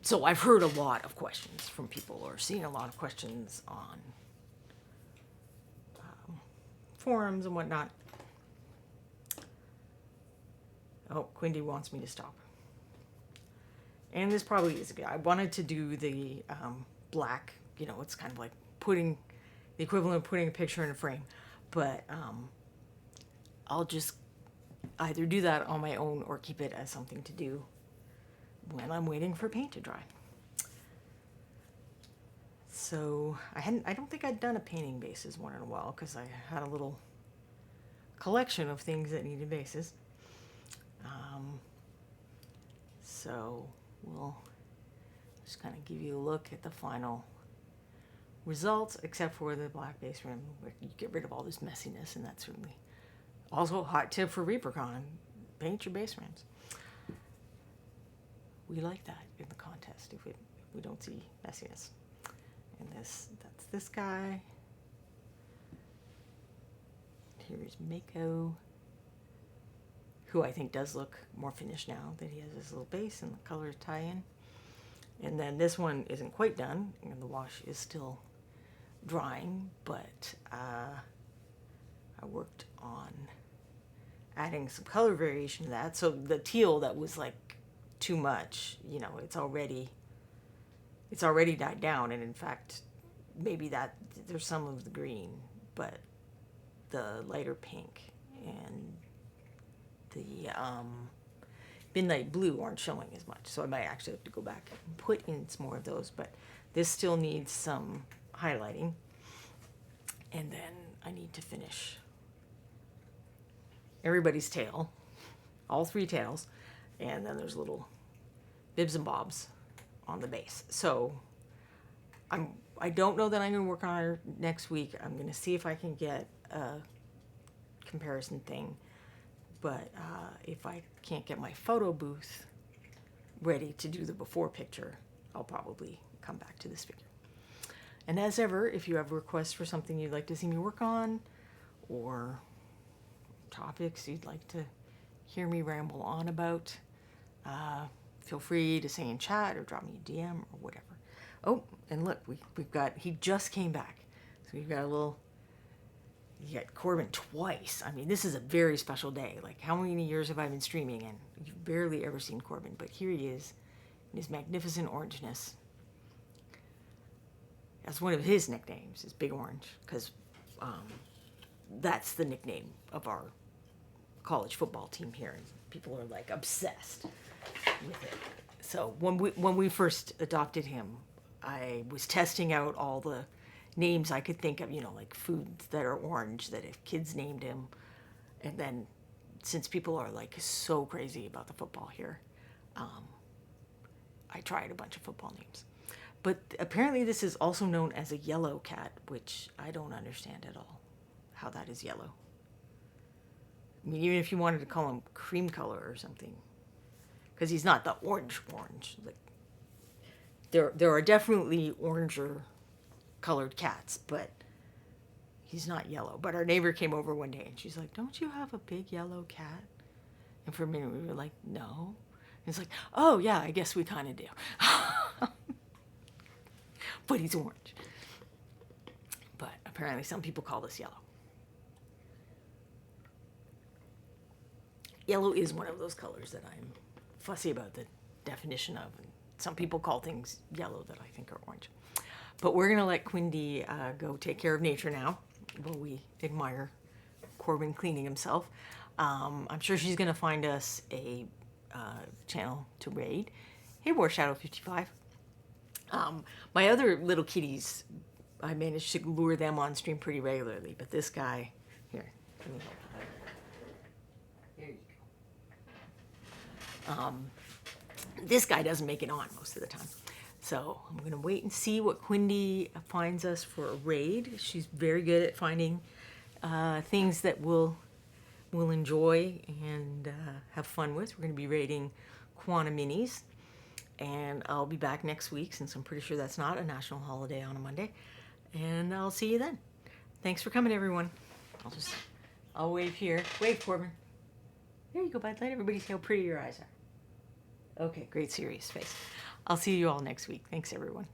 So I've heard a lot of questions from people, or seen a lot of questions on forums and whatnot. Oh, Quindy wants me to stop. And this probably is good. I wanted to do the black, it's kind of like putting the equivalent of putting a picture in a frame. But I'll just either do that on my own or keep it as something to do when I'm waiting for paint to dry. So I don't think I'd done a painting bases one in a while because I had a little collection of things that needed bases. So we'll just kind of give you a look at the final results, except for the black base rim, where you get rid of all this messiness, and that's certainly also a hot tip for ReaperCon: paint your base rims. We like that in the contest if we don't see messiness. And that's this guy. Here's Mako, who I think does look more finished now that he has his little base and the colors tie in. And then this one isn't quite done, and the wash is still drying, but I worked on adding some color variation to that. So the teal that was like too much, it's already died down, and in fact, maybe that there's some of the green, but the lighter pink and the midnight blue aren't showing as much. So I might actually have to go back and put in some more of those, but this still needs some highlighting. And then I need to finish everybody's tail, all three tails, and then there's little bibs and bobs on the base. So I don't know that I'm going to work on it next week. I'm going to see if I can get a comparison thing. But if I can't get my photo booth ready to do the before picture, I'll probably come back to this figure. And as ever, if you have requests for something you'd like to see me work on, or topics you'd like to hear me ramble on about, feel free to say in chat or drop me a DM or whatever. Oh, and look, we've got, he just came back. So we've got you got Corbin twice. I mean, this is a very special day. Like, how many years have I been streaming, and you've barely ever seen Corbin, but here he is in his magnificent orangeness. That's one of his nicknames, is Big Orange, because that's the nickname of our college football team here, and people are like obsessed with it. So when we first adopted him, I was testing out all the names I could think of, you know, like foods that are orange that if kids named him. And then since people are like so crazy about the football here, I tried a bunch of football names. But apparently this is also known as a yellow cat, which I don't understand at all how that is yellow. I mean, even if you wanted to call him cream color or something, because he's not the orange. Like there are definitely oranger colored cats, but he's not yellow. But our neighbor came over one day and she's like, "Don't you have a big yellow cat?" And for a minute we were like, "No." And it's like, "Oh yeah, I guess we kind of do." But he's orange. But apparently some people call this yellow. Yellow is one of those colors that I'm fussy about the definition of. And some people call things yellow that I think are orange. But we're going to let Quindy go take care of nature now while we admire Corbin cleaning himself. I'm sure she's going to find us a channel to raid. Hey, War Shadow 55. My other little kitties, I managed to lure them on stream pretty regularly, but this guy, here, let me help. There you go. This guy doesn't make it on most of the time. So I'm going to wait and see what Quindy finds us for a raid. She's very good at finding things that we'll enjoy and have fun with. We're going to be raiding Quantum Minis. And I'll be back next week since I'm pretty sure that's not a national holiday on a Monday. And I'll see you then. Thanks for coming, everyone. I'll wave here. Wave, Corbin. There you go, bud. Let everybody see how pretty your eyes are. Okay, great serious face. I'll see you all next week. Thanks, everyone.